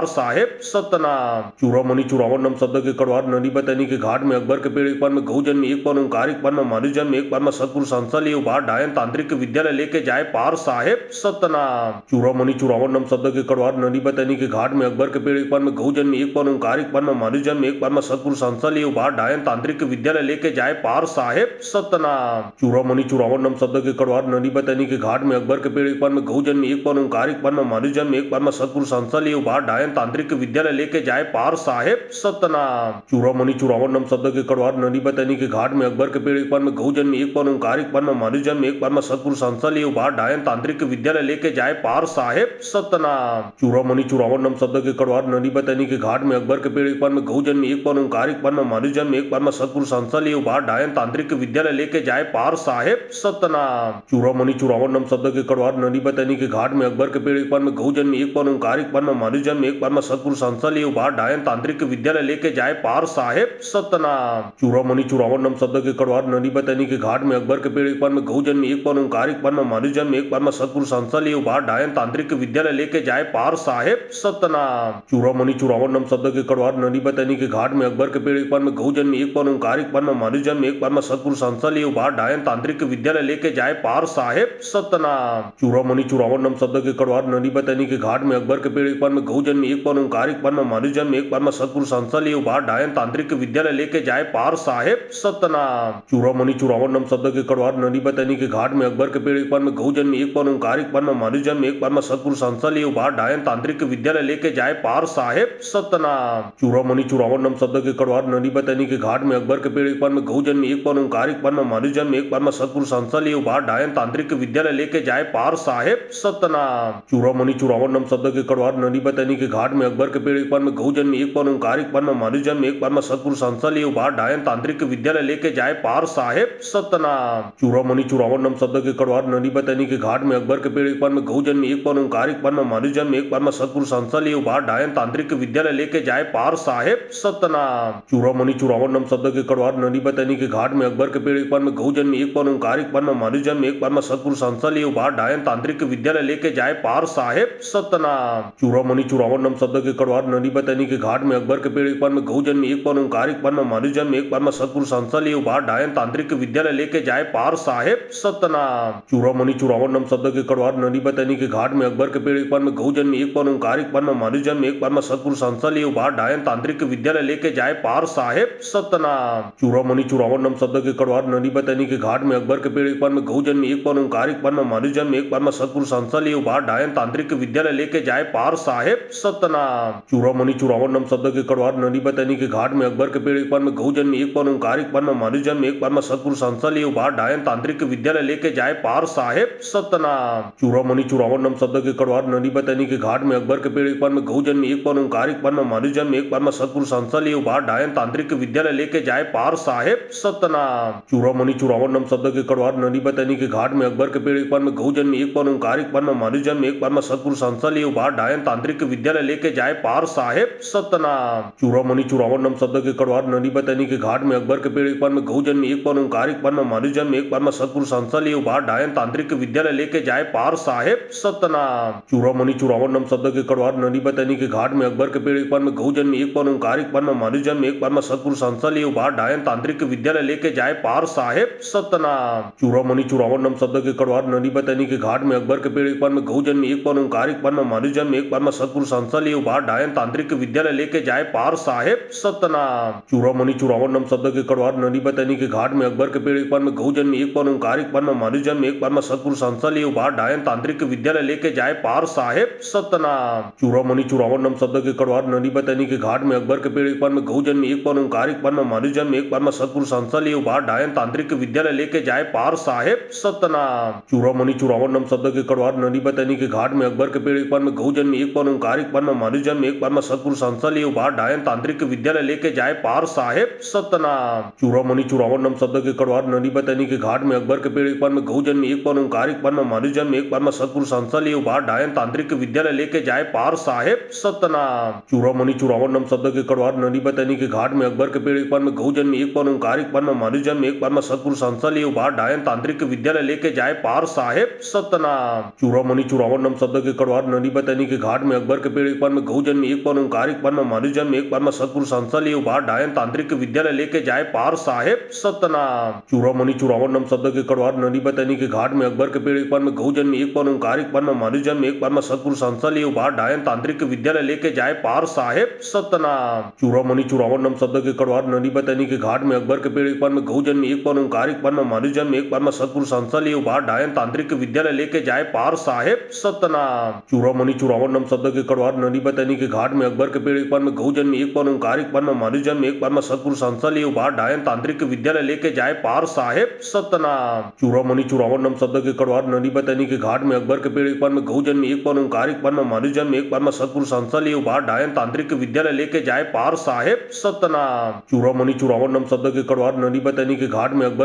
लेके जाए पार साहेब सतनाम। चूड़ामणि चूड़ावन नम शब्द के कड़वार नदी बतनी के घाट में अकबर के पेड़, एक बार में गौ जन्म, एक बार ओंकार, एक बार में मनु जन्म, एक बार में सतगुरु संसल, एक बार डायन तांत्रिक विद्यालय लेके जाए पार साहेब सतनाम। चूड़ामणि चूड़ावन नम शब्द के कड़वार नदी बतनी के घाट में अकबर के पेड़, एक बार में गौ जन्म, एक बार ओंकार, एक बार में मनु जन्म, एक बार में सतगुरु संसल, एक बार डायन तांत्रिक विद्यालय लेके जाए पार साहेब सतनाम। चूड़ामणि चूड़ावन नम शब्द के कड़वार नदी बतनी के घाट में अकबर के पेड़, एक बार में गौ जन्म, एक बार ओंकार, एक बार में मनु जन्म, एक बार में सतगुरु संसल, एक बार डायन तांत्रिक विद्यालय लेके जाए पार साहेब सतनाम। चूड़ामणि चूड़ावन नम शब्द के कड़वार नदी बतनी के घाट में अकबर के पेड़, एक बार में गौ जन्म, एक बार ओंकार, एक बार में मनु जन्म, एक बार में सतगुरु संसल, एक बार डायन तांत्रिक विद्यालय लेके जाए पार साहेब सतनाम। चूड़ामणि चूड़ावन नम शब्द के कड़वार नदी बतनी के घाट में अकबर के पेड़, एक बार में गौ जन्म, एक बार ओंकार, एक बार में मनु जन्म, एक बार में सतगुरु संसल, एक बार डायन तांत्रिक विद्यालय लेके जाए पार साहेब सतनाम। चूड़ामणि चूड़ावन नम शब्द के कड़वार नदी बतनी के घाट में अकबर के पेड़, एक बार में गौ जन्म, एक बार ओंकार, एक बार में मनु जन्म, एक बार में सतगुरु संसल, एक बार डायन तांत्रिक विद्यालय लेके जाए पार साहेब सतनाम। चूड़ामणि चूड़ावन नम शब्द के कड़वार नदी बतनी के घाट में अकबर के पेड़, एक बार में गौ जन्म, एक बार ओंकार, एक बार में मनु जन्म, एक बार में सतगुरु संसल, एक बार डायन तांत्रिक विद्यालय लेके जाए पार साहेब सतनाम। चूड़ामणि चूड़ावन नम शब्द के कड़वार नदी बतनी के घाट में अकबर के पेड़, एक बार में गौ जन्म, एक बार ओंकार, एक बार में मनु जन्म, एक बार में सतगुरु संसल, एक बार डायन तांत्रिक विद्यालय लेके जाए पार साहेब सतनाम। चूड़ामणि चूड़ावन नम शब्द के कड़वार नदी बतनी के घाट में अकबर के पेड़, एक बार में गौ जन्म, एक बार ओंकार, एक बार में मनु जन्म, एक बार में सतगुरु संसल, एक बार डायन तांत्रिक विद्यालय लेके जाए पार साहेब सतनाम। चूड़ामणि चूड़ावन नम शब्द के कड़वार नदी बतनी के घाट में अकबर के पेड़, एक बार में गौ जन्म, एक बार ओंकार, एक बार में मनु जन्म, एक बार में सतगुरु संसल, एक बार डायन डायन तांत्रिक विद्यालय लेके जाए पार साहेब सतनाम। चूड़ामणि चूड़ामण नम शब्द के कड़वार नदी बतनी के घाट में अकबर के पेड़ एक पर में गौ जन्म एक पर में ओंकार एक पर में मनु जन्म एक पर में सतगुरु संस्था लिए उबार डायन तांत्रिक विद्यालय लेके जाए पार साहेब सतनाम। चूड़ामणि चूड़ामण नम शब्द के कड़वार नदी बतनी के घाट में अकबर के पेड़ एक पर में गौ जन्म एक पर में ओंकार एक पर में मनु जन्म एक पर में सतगुरु संस्था लिए उबार डायन तांत्रिक विद्यालय लेके जाए पार साहेब सतनाम। चूड़ामणि चूड़ामण नम शब्द के कड़वार नदी बतनी के घाट में अकबर के पेड़ एक पर में गौ जन्म एक पर में ओंकार एक पर में मनु जन्म एक पर में सतगुरु संस्था लिए उबार डायन तांत्रिक विद्यालय लेके जाए पार साहेब सतनाम। चूड़ामणि चूड़ामण नम शब्द के कड़वार नदी बतनी के घाट में अकबर के पेड़ एक पर में गौ जन्म एक पर में ओंकार एक पर में मनु जन्म एक पर में सतगुरु संस्था लिए उबार डायन तांत्रिक विद्यालय लेके जाए पार साहेब सतनाम। चूड़ामणि चूड़ामण नम शब्द के कड़वार नदी बतनी के घाट में अकबर के पेड़ एक पर में गौ जन्म एक पर में ओंकार एक पर में मनु जन्म एक पर में सतगुरु संस्था लिए उबार डायन तांत्रिक विद्यालय लेके जाए पार साहेब सतनाम। चूड़ामणि चूड़ामण नम शब्द के कड़वार नदी बतनी के घाट में अकबर के पेड़ एक पर में गौ जन्म एक पर में ओंकार एक पर में मनु जन्म एक पर में सतगुरु संस्था लिए उबार डायन तांत्रिक विद्यालय लेके जाए पार साहेब सतनाम। चूड़ामणि चूड़ामण नम शब्द के कड़वार नदी बतनी के घाट में अकबर के पेड़ एक पर में गौ जन्म एक पर में ओंकार एक पर में मनु जन्म एक पर में सतगुरु संस्था लिए उबार डायन तांत्रिक विद्यालय लेके जाए पार साहेब सतनाम। चूड़ामणि चूड़ामण नम शब्द के कड़वार नदी बतनी के घाट में अकबर के पेड़ एक पर में गौ जन्म एक पर में ओंकार एक पर में मनु जन्म एक पर में सतगुरु संस्था लिए उबार डायन तांत्रिक विद्यालय लेके जाए पार साहेब सतनाम। चूड़ामणि चूड़ामण नम शब्द के कड़वार नदी बतनी के घाट में अकबर के पेड़ एक पर में गौ जन्म एक पर में ओंकार एक पर में मनु जन्म एक पर में सतगुरु संस्था लिए उबार डायन तांत्रिक विद्यालय लेके जाए पार साहेब सतनाम। चूड़ामणि चूड़ामण नम शब्द के कड़वार नदी बतनी के घाट में अकबर के पेड़ एक पर में गौ जन्म एक पर में ओंकार एक पर में मनु जन्म एक पर में सतगुरु संस्था लिए उबार डायन तांत्रिक विद्यालय लेके जाए पार साहेब सतनाम। चूड़ामणि चूड़ामण नम शब्द के कड़वार नदी बतनी के घाट में अकबर के पेड़ एक पर में गौ जन्म एक पर में ओंकार एक पर में मनु जन्म एक पर में सतगुरु संस्था लिए उबार डायन तांत्रिक विद्यालय लेके जाए पार साहेब सतनाम। चूड़ामणि चूड़ामण नम शब्द के कड़वार नदी बतनी के घाट में अकबर के पेड़ एक पर में गौ जन्म एक पर में ओंकार एक पर में मनु जन्म एक पर में सतगुरु संस्था लिए उबार डायन तांत्रिक विद्यालय लेके जाए पार साहेब सतनाम। चूड़ामणि चूड़ामण नम शब्द के कड़वार नदी बतनी के घाट में अकबर के पेड़ एक पर में गौ जन्म एक पर में ओंकार एक पर में मनु जन्म एक पर में सतगुरु संस्था लिए उबार डायन तांत्रिक विद्यालय लेके जाए पार साहेब सतनाम। चूड़ामणि चूड़ामण नम शब्द के कड़वार नदी बतनी के घाट में अकबर के पेड़ एक पर में गौ जन्म एक पर में ओंकार एक पर में मनु जन्म एक पर में सतगुरु संस्था लिए उबार डायन तांत्रिक विद्यालय लेके जाए पार साहेब सतनाम। चूड़ामणि चूड़ामण नम शब्द के कड़वार नदी बतनी के घाट में अकबर के पेड़ एक पर में गौ जन्म एक पर में ओंकार एक पर में मनु जन्म एक पर में सतगुरु संस्था लिए उबार डायन तांत्रिक विद्यालय लेके जाए पार साहेब सतनाम। चूड़ामणि चूड़ामण नम शब्द के कड़वार नदी बतनी के घाट में अकबर के पेड़ एक पर में गौ जन्म एक पर में ओंकार एक पर में मनु जन्म एक पर में सतगुरु संस्था लिए उबार डायन तांत्रिक विद्यालय लेके जाए पार साहेब सतनाम। चूड़ामणि चूड़ामण नम शब्द के कड़वार नदी बतनी के घाट में अकबर के पेड़ एक पर में गौ जन्म एक पर में ओंकार एक पर में मनु जन्म एक पर में सतगुरु संस्था लिए उबार डायन तांत्रिक विद्यालय लेके जाए पार साहेब सतनाम। चूड़ामणि चूड़ामण नम शब्द के कड़वार नदी बतनी के घाट में अकबर के पेड़ एक पर में गौ जन्म एक पर में ओंकार एक पर में मनु जन्म एक पर में सतगुरु संस्था लिए उबार डायन तांत्रिक विद्यालय लेके जाए पार साहेब सतनाम। चूड़ामणि चूड़ामण नम शब्द के कड़वार नदी बतनी के घाट में अकबर के पेड़ एक पर में गौ जन्म एक पर में ओंकार एक पर में मनु जन्म एक पर में सतगुरु संस्था लिए उबार डायन तांत्रिक विद्यालय लेके जाए पार साहेब सतनाम। चूड़ामणि चूड़ामण नम शब्द के कड़वार नदी बतनी के घाट में अकबर के पेड़ एक पर में गौ जन्म एक पर में ओंकार एक पर में मनु जन्म एक पर में सतगुरु संस्था लिए उबार डायन तांत्रिक विद्यालय लेके जाए पार साहेब सतनाम। चूड़ामणि चूड़ामण नम शब्द के कड़वार नदी बतनी के घाट में अकबर के पेड़ एक पर में गौ जन्म एक पर में ओंकार एक पर में मनु जन्म एक पर में सतगुरु संस्था लिए उबार डायन तांत्रिक विद्यालय लेके जाए पार साहेब सतनाम। चूड़ामणि चूड़ामण नम शब्द के कड़वार नदी बतनी के घाट में अकबर के पेड़ एक पर में गौ जन्म एक पर में ओंकार एक पर में मनु जन्म एक पर में सतगुरु संस्था लिए उबार डायन तांत्रिक विद्यालय लेके जाए पार साहेब सतनाम। चूड़ामणि चूड़ामण नम शब्द के कड़वार नदी बतनी के घाट में अकबर के पेड़ एक पर में गौ जन्म एक पर में ओंकार एक पर में मनु जन्म एक पर में सतगुरु संस्था लिए उबार डायन तांत्रिक विद्यालय लेके जाए पार साहेब सतनाम। चूड़ामणि चूड़ामण नम शब्द के कड़वार नदी बतनी के घाट में अकबर के पेड़ एक पर में गौ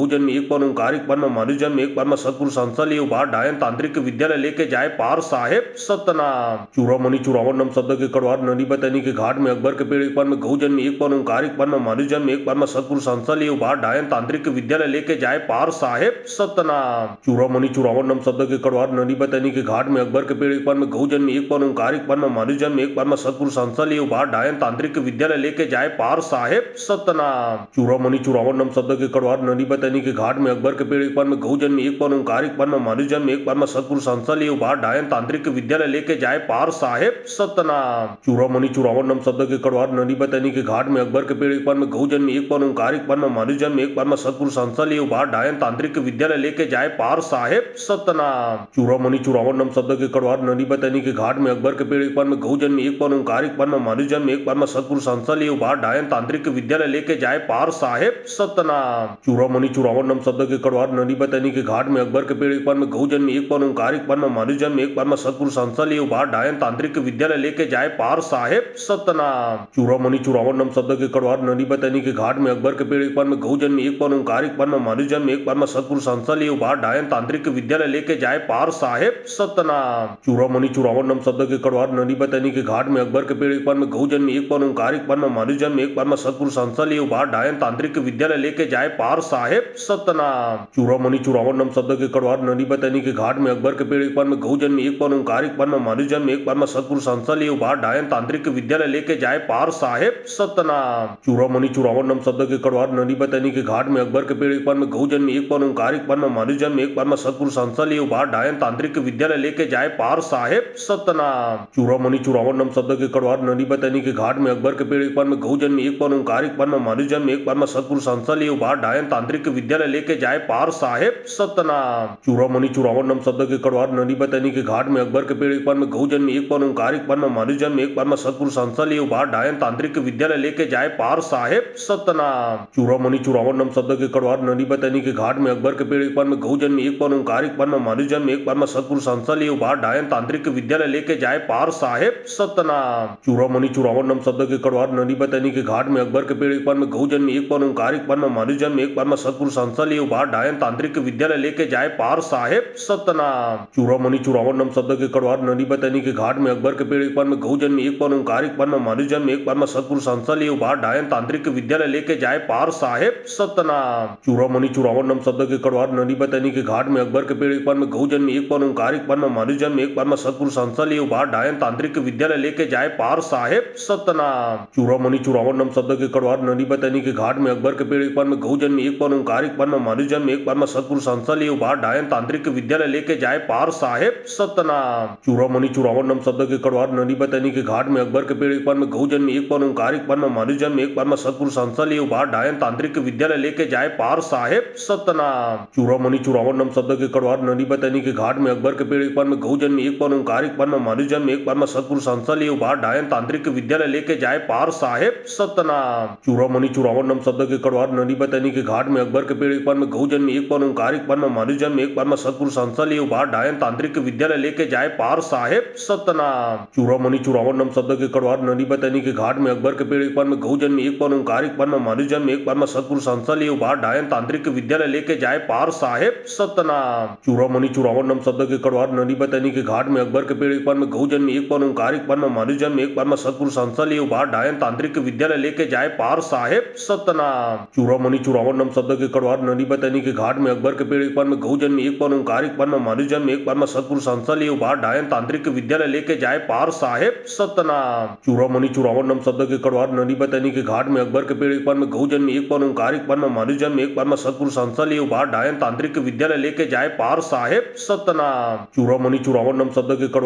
जन्म एक पर में ओंकार एक पर में मनु जन्म एक पर में सतगुरु संस्था लिए उबार डायन तांत्रिक विद्यालय लेके जाए पार साहेब सतनाम। चूड़ामणि चूड़ामण नम शब्द के कड़वार नदी बतनी के घाट में अकबर के पेड़ एक पर में गौ जन्म एक पर में ओंकार एक पर में मनु जन्म एक पर में सतगुरु संस्था लिए उबार डायन तांत्रिक विद्यालय लेके जाए पार साहेब सतनाम। चूड़ामणि चूड़ामण नम शब्द के कड़वार नदी बतनी के घाट में अकबर के पेड़ एक पर में गौ जन्म एक पर में ओंकार एक पर में मनु जन्म एक पर में सतगुरु संस्था लिए उबार डायन तांत्रिक विद्यालय लेके जाए पार साहेब सतनाम। चूड़ामणि चूड़ामण नम शब्द के कड़वार नदी बतनी के घाट में अकबर के पेड़ एक पर में गौ जन्म एक पर में ओंकार एक पर में मनु जन्म एक पर में सतगुरु संस्था लिए उबार डायन तांत्रिक विद्यालय लेके जाए पार साहेब सतनाम। चूड़ामणि चूड़ामण नम शब्द के कड़वार नदी बतनी के घाट में अकबर के पेड़ एक पर में गौ जन्म एक पर में ओंकार एक पर में मनु जन्म एक पर में सतगुरु संस्था लिए उबार डायन तांत्रिक विद्यालय लेके जाए पार साहेब सतनाम। चूड़ामणि चूड़ामण नम शब्द के कड़वार नदी बतनी के घाट में अकबर के पेड़ एक बार में गौ जन्म एक बार ओंकार एक बार में मनु जन्म एक बार में सतगुरु संस्थल एक बार डायन तांत्रिक विद्यालय लेके जाए पार साहेब सतनाम। चूड़ामणि चूड़ावन नाम शब्द के कड़वार नदी बतनी के घाट में अकबर के पेड़ एक बार में गौ जन्म एक बार ओंकार एक बार में मनु जन्म एक बार में सतगुरु संस्थल एक बार डायन तांत्रिक विद्यालय लेके जाए पार साहेब सतनाम। चूड़ामणि चूड़ावन नाम शब्द के कड़वार नदी बतनी के घाट में अकबर के पेड़ एक बार में गौ जन्म एक बार ओंकार एक बार में मनु जन्म एक बार में सतगुरु संस्थल एक बार डायन तांत्रिक विद्यालय लेके जाए पार साहेब सतनाम। चूड़ामणि चूड़ावन नाम शब्द के कड़वार नदी बतनी के घाट में अकबर के पेड़ एक बार में गौ जन्म एक बार ओंकार एक बार में मनु जन्म एक बार में सतगुरु संस्थल एक बार डायन तांत्रिक विद्यालय लेके जाए पार साहेब सतनाम। चूड़ामणि चूड़ावन नाम शब्द के कड़वार नदी बतनी के घाट में अकबर के पेड़ एक बार में गौ जन्म एक बार ओंकार एक बार में मनु जन्म एक बार में सतगुरु संस्थल एक बार डायन तांत्रिक विद्यालय लेके जाए पार साहेब सतनाम। चूड़ामणि चूड़ावन नाम शब्द के कड़वार नदी बतनी के घाट में अकबर के पेड़ एक बार में गौ जन्म एक बार ओंकार एक बार में मनु जन्म एक बार में सतगुरु संस्थल एक बार डायन तांत्रिक विद्यालय लेके जाए पार साहेब सतनाम। चूड़ामणि चूड़ावन नाम शब्द के कड़वार नदी बतनी के घाट में अकबर के पेड़ एक बार में गौ जन्म एक बार ओंकार एक बार में मनु जन्म एक बार में सतगुरु संस्थल एक बार डायन तांत्रिक विद्यालय लेके जाए पार साहेब सतनाम। चूड़ामणि चूड़ावन नाम शब्द के कड़वार नदी बतनी के घाट में अकबर के पेड़ एक बार में गौ जन्म एक बार ओंकार एक बार में मनु जन्म एक बार में सतगुरु संस्थल एक बार डायन तांत्रिक विद्यालय लेके जाए पार साहेब सतनाम। चूड़ामणि चूड़ावन नाम शब्द के कड़वार नदी बतनी के घाट में अकबर के पेड़ एक बार में गौ जन्म एक बार ओंकार एक बार में मनु जन्म एक बार में सतगुरु संस्थल एक बार डायन तांत्रिक विद्यालय लेके जाए पार साहेब सतनाम। चूड़ामणि चूड़ावन नाम शब्द के कड़वार नदी बतनी के घाट में अकबर के पेड़ एक बार में गौ जन्म एक बार ओंकार एक बार में मनु जन्म एक बार में सतगुरु संस्थल एक बार डायन तांत्रिक विद्यालय लेके जाए पार साहेब सतनाम। चूड़ामणि चूड़ावन नाम शब्द के कड़वार नदी बतनी के घाट में अकबर के पेड़ एक बार में गौ जन्म एक बार ओंकार एक बार में मनु जन्म एक बार में सतगुरु संस्थल एक बार डायन तांत्रिक विद्यालय लेके जाए पार साहेब सतनाम। चूड़ामणि चूड़ावन नाम शब्द के कड़वार नदी बतनी के घाट में अकबर के पेड़ एक बार में गौ जन्म एक बार ओंकार एक बार में मनु जन्म एक बार में सतगुरु संस्थल एक बार डायन तांत्रिक विद्यालय लेके जाए पार साहेब सतनाम। चूड़ामणि चूड़ावन नाम शब्द के कड़वार नदी बतनी के घाट में अकबर के पेड़ एक बार में गौ जन्म एक बार ओंकार एक बार में मनु जन्म एक बार में सतगुरु संस्थल एक बार डायन तांत्रिक विद्यालय लेके जाए पार साहेब सतनाम। चूड़ामणि चूड़ावन नाम शब्द के कड़वार नदी बतनी के घाट में अकबर के पेड़ एक बार में गौ जन्म एक बार ओंकार एक बार में मनु जन्म एक बार में सतगुरु संस्थल एक बार डायन तांत्रिक विद्यालय लेके जाए पार साहेब सतनाम। चूड़ामणि चूड़ावन नाम शब्द के कड़वार नदी बतनी के घाट में अकबर के पेड़ एक बार में गौ जन्म एक बार ओंकार एक बार में मनु जन्म एक बार में सतगुरु संस्थल एक बार डायन तांत्रिक विद्यालय लेके जाए पार साहेब सतनाम। चूड़ामणि चूड़ावन नाम शब्द के कड़वार नदी बतनी के घाट में अकबर के पेड़ एक बार में गौ जन्म एक बार ओंकार एक बार में मनु जन्म एक बार में सतगुरु संस्थल एक बार डायन तांत्रिक विद्यालय लेके जाए पार साहेब सतनाम। चूड़ामणि चूड़ावन नाम शब्द के कड़वार नदी बतनी के घाट में अकबर के पेड़ एक बार में गौ जन्म एक बार ओंकार एक बार में मनु जन्म एक बार में सतगुरु संस्थल एक बार डायन तांत्रिक विद्यालय लेके जाए पार साहेब सतनाम। चूड़ामणि चूड़ावन नाम शब्द के कड़वार नदी बतनी के घाट में अकबर के पेड़ एक बार में गौ जन्म एक बार ओंकार एक बार में मनु जन्म एक बार में सतगुरु संस्थल एक बार डायन तांत्रिक विद्यालय लेके जाए पार साहेब सतनाम। चूड़ामणि चूड़ावन नाम शब्द के कड़वार नदी बतनी के घाट में अकबर के पेड़ एक बार में गौ जन्म एक बार ओंकार एक बार में मनु जन्म एक बार में सतगुरु संस्थल एक बार डायन तांत्रिक विद्यालय लेके जाए पार साहेब सतनाम। चूड़ामणि चूड़ावन नाम शब्द के कड़वार नदी बतनी के घाट में अकबर के पेड़ एक बार में गौ जन्म एक बार ओंकार एक बार में मनु जन्म एक बार में सतगुरु संस्थल एक बार डायन तांत्रिक विद्यालय लेके जाए पार साहेब सतनाम। चूड़ामणि चूड़ावन नाम शब्द के कड़वार नदी बतनी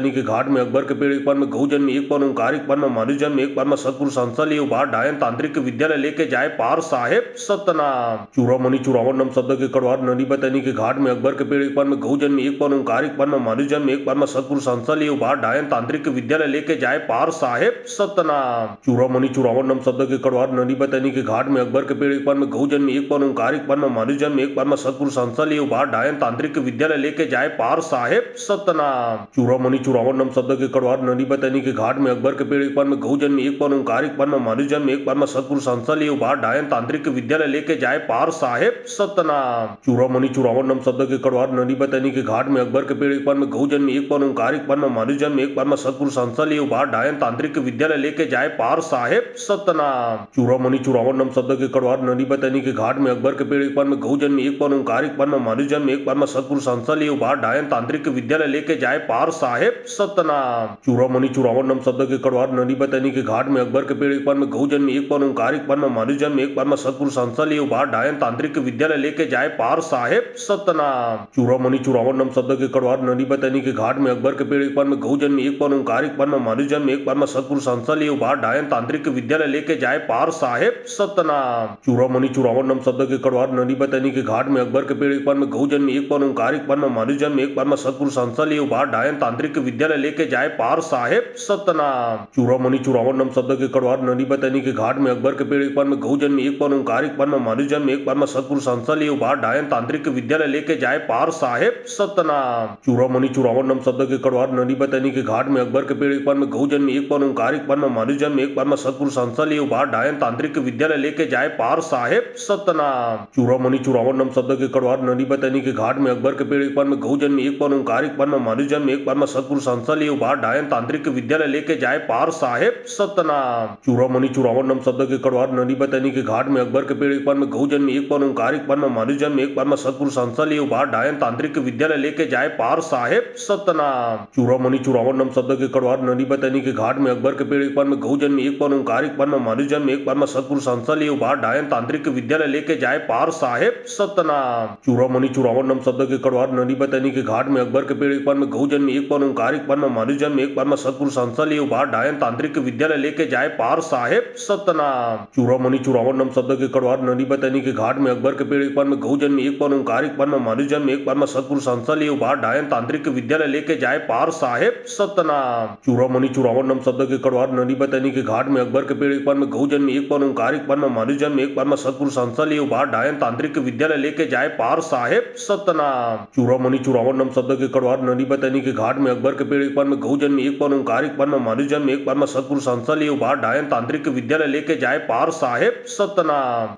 के घाट में अकबर के पेड़ एक बार में गौ जन्म एक बार ओंकार एक बार में मनु जन्म एक बार में सतगुरु संस्थल एक बार डायन तांत्रिक विद्यालय लेके जाए पार साहेब सतनाम। चूड़ामणि चूड़ावन नाम शब्द के कड़वार नदी बतनी के घाट में अकबर के पेड़ एक बार में गौ जन्म एक बार ओंकार एक बार में मनु जन्म एक बार में सतगुरु संस्थल एक बार डायन तांत्रिक विद्यालय लेके जाए पार साहेब सतनाम। चूड़ामणि चूड़ावन नाम शब्द के कड़वार नदी बतनी के घाट में अकबर के पेड़ एक बार में गौ जन्म एक बार ओंकार एक बार में मनु जन्म एक बार में सतगुरु संस्थल एक बार डायन तांत्रिक विद्यालय लेके जाए पार साहेब सतनाम। चूड़ामणि चूड़ावन नाम शब्द के कड़वार नदी बतनी के घाट में अकबर के पेड़ एक बार में गौ जन्म एक बार ओंकार एक बार में मनु जन्म एक बार में सतगुरु संस्थल एक बार डायन तांत्रिक विद्यालय लेके जाए पार साहेब सतनाम। चूड़ामणि चूड़ावन नाम शब्द के कड़वार नदी बतनी के घाट में अकबर के पेड़ एक बार में गौ जन्म एक बार ओंकार एक बार में मनु जन्म एक बार में सतगुरु संस्थल एक बार डायन तांत्रिक विद्यालय लेके जाए पार साहेब सतनाम। चूड़ामणि चूड़ावन नाम शब्द के कड़वार नदी बतनी के घाट में अकबर के पेड़ एक बार में गौ जन्म एक बार ओंकार एक बार में मनु जन्म एक बार में सतगुरु संस्थल एक बार डायन तांत्रिक विद्यालय लेके जाए पार साहेब सतनाम। चूड़ामणि चूड़ावन नाम शब्द के कड़वार नदी बतनी के घाट में अकबर के पेड़ एक बार में गौ जन्म एक बार ओंकार एक बार में मनु जन्म एक बार में सतगुरु संस्थल एक बार डायन तांत्रिक विद्यालय लेके जाए पार साहेब सतनाम। चूड़ामणि चूड़ावन नाम शब्द के कड़वार नदी बतनी के घाट में अकबर के पेड़ एक बार में गौ जन्म एक बार ओंकार एक बार में मनु जन्म एक बार में सतगुरु संस्थल एक बार डायन तांत्रिक विद्यालय लेके जाए पार साहेब सतनाम। चूड़ामणि चूड़ावन नाम शब्द के कड़वार नदी बतनी के घाट में अकबर के पेड़ एक बार में गौ जन्म एक बार ओंकार एक बार में मनु जन्म एक बार में सतगुरु संस्थल लिए उबार डायन तांत्रिक विद्यालय लेके जाए पार साहेब सतनाम। चूड़ामणि चूड़ामण नम शब्द के कड़वार नदी बतनी के घाट में अकबर के पेड़ एक पर में गौ जन्म एक पर में ओंकार एक पर में मानुष जन्म एक पर में सतगुरु संस्था लिए उबार डायन तांत्रिक विद्यालय लेके जाए पार साहेब सतनाम। चूड़ामणि चूड़ामण नम शब्द के कड़वार नदी बतनी के घाट में अकबर के पेड़ एक पर में गौ जन्म एक पर में ओंकार एक पर में मानुष जन्म एक पर में सतगुरु संस्था लिए उबार डायन तांत्रिक विद्यालय लेके जाए पार साहेब सतनाम। चूड़ामणि चूड़ामण नम शब्द के कड़वार नदी बतनी के घाट में अकबर के पेड़ एक पर में गौ जन्म एक पर में ओंकार एक पर में मानुष जन्म एक पर में सतगुरु संस्था लिए उबार डायन तांत्रिक विद्यालय लेके जाए पार साहेब सतनाम। चूड़ामणि चूड़ामण नम शब्द के कड़वार नदी बतनी के घाट में अकबर के पेड़ एक पर में गौ जन्म एक पर में ओंकार एक पर में मानुष जन्म एक पर में सतगुरु संस्था लिए उबार डायन तांत्रिक विद्यालय लेके जाए पार साहेब सतनाम। चूड़ामणि चूड़ामण नम शब्द के कड़वार नदी बतनी के घाट में अकबर के पेड़ एक पर में गौ जन्म एक पर में ओंकार एक पर में मानुष जन्म एक पर में सतगुरु संस्था लिए उबार डायन तांत्रिक विद्यालय लेके जाए पार साहेब सतनाम। चूड़ामणि चूड़ामण नम शब्द के कड़वार नदी बतनी के घाट में अकबर के पेड़ एक पर में गौ जन्म एक पर में ओंकार एक पर में मानुष जन्म एक पर में सतगुरु संस्था लिए उबार डायन तांत्रिक विद्यालय लेके जाए पार साहेब सतनाम। चूड़ामणि चूड़ामण नम शब्द के कड़वार नदी बतनी के घाट में अकबर के पेड़ एक पर में गौ जन्म एक पर में ओंकार एक पर में मानुष जन्म एक पर में सतगुरु संस्था लिए उबार डायन तांत्रिक विद्यालय लेके जाए पार साहेब सतनाम। चूड़ामणि चूड़ामण नम शब्द के कड़वार नदी बतनी के घाट में अकबर के पेड़ एक पर में गौ जन्म एक पर में ओंकार एक पर में मानुष जन्म एक पर में सतगुरु संस्था लिए उबार डायन तांत्रिक विद्यालय लेके जाए पार साहेब सतनाम। चूड़ामणि चूड़ामण नम शब्द के कड़वार नदी बतनी के घाट में अकबर के पेड़ एक पर में गौ जन्म एक पर में ओंकार एक पर में मानुष जन्म एक पर में सतगुरु संस्था लिए उबार डायन तांत्रिक विद्यालय लेके जाए पार साहेब सतनाम।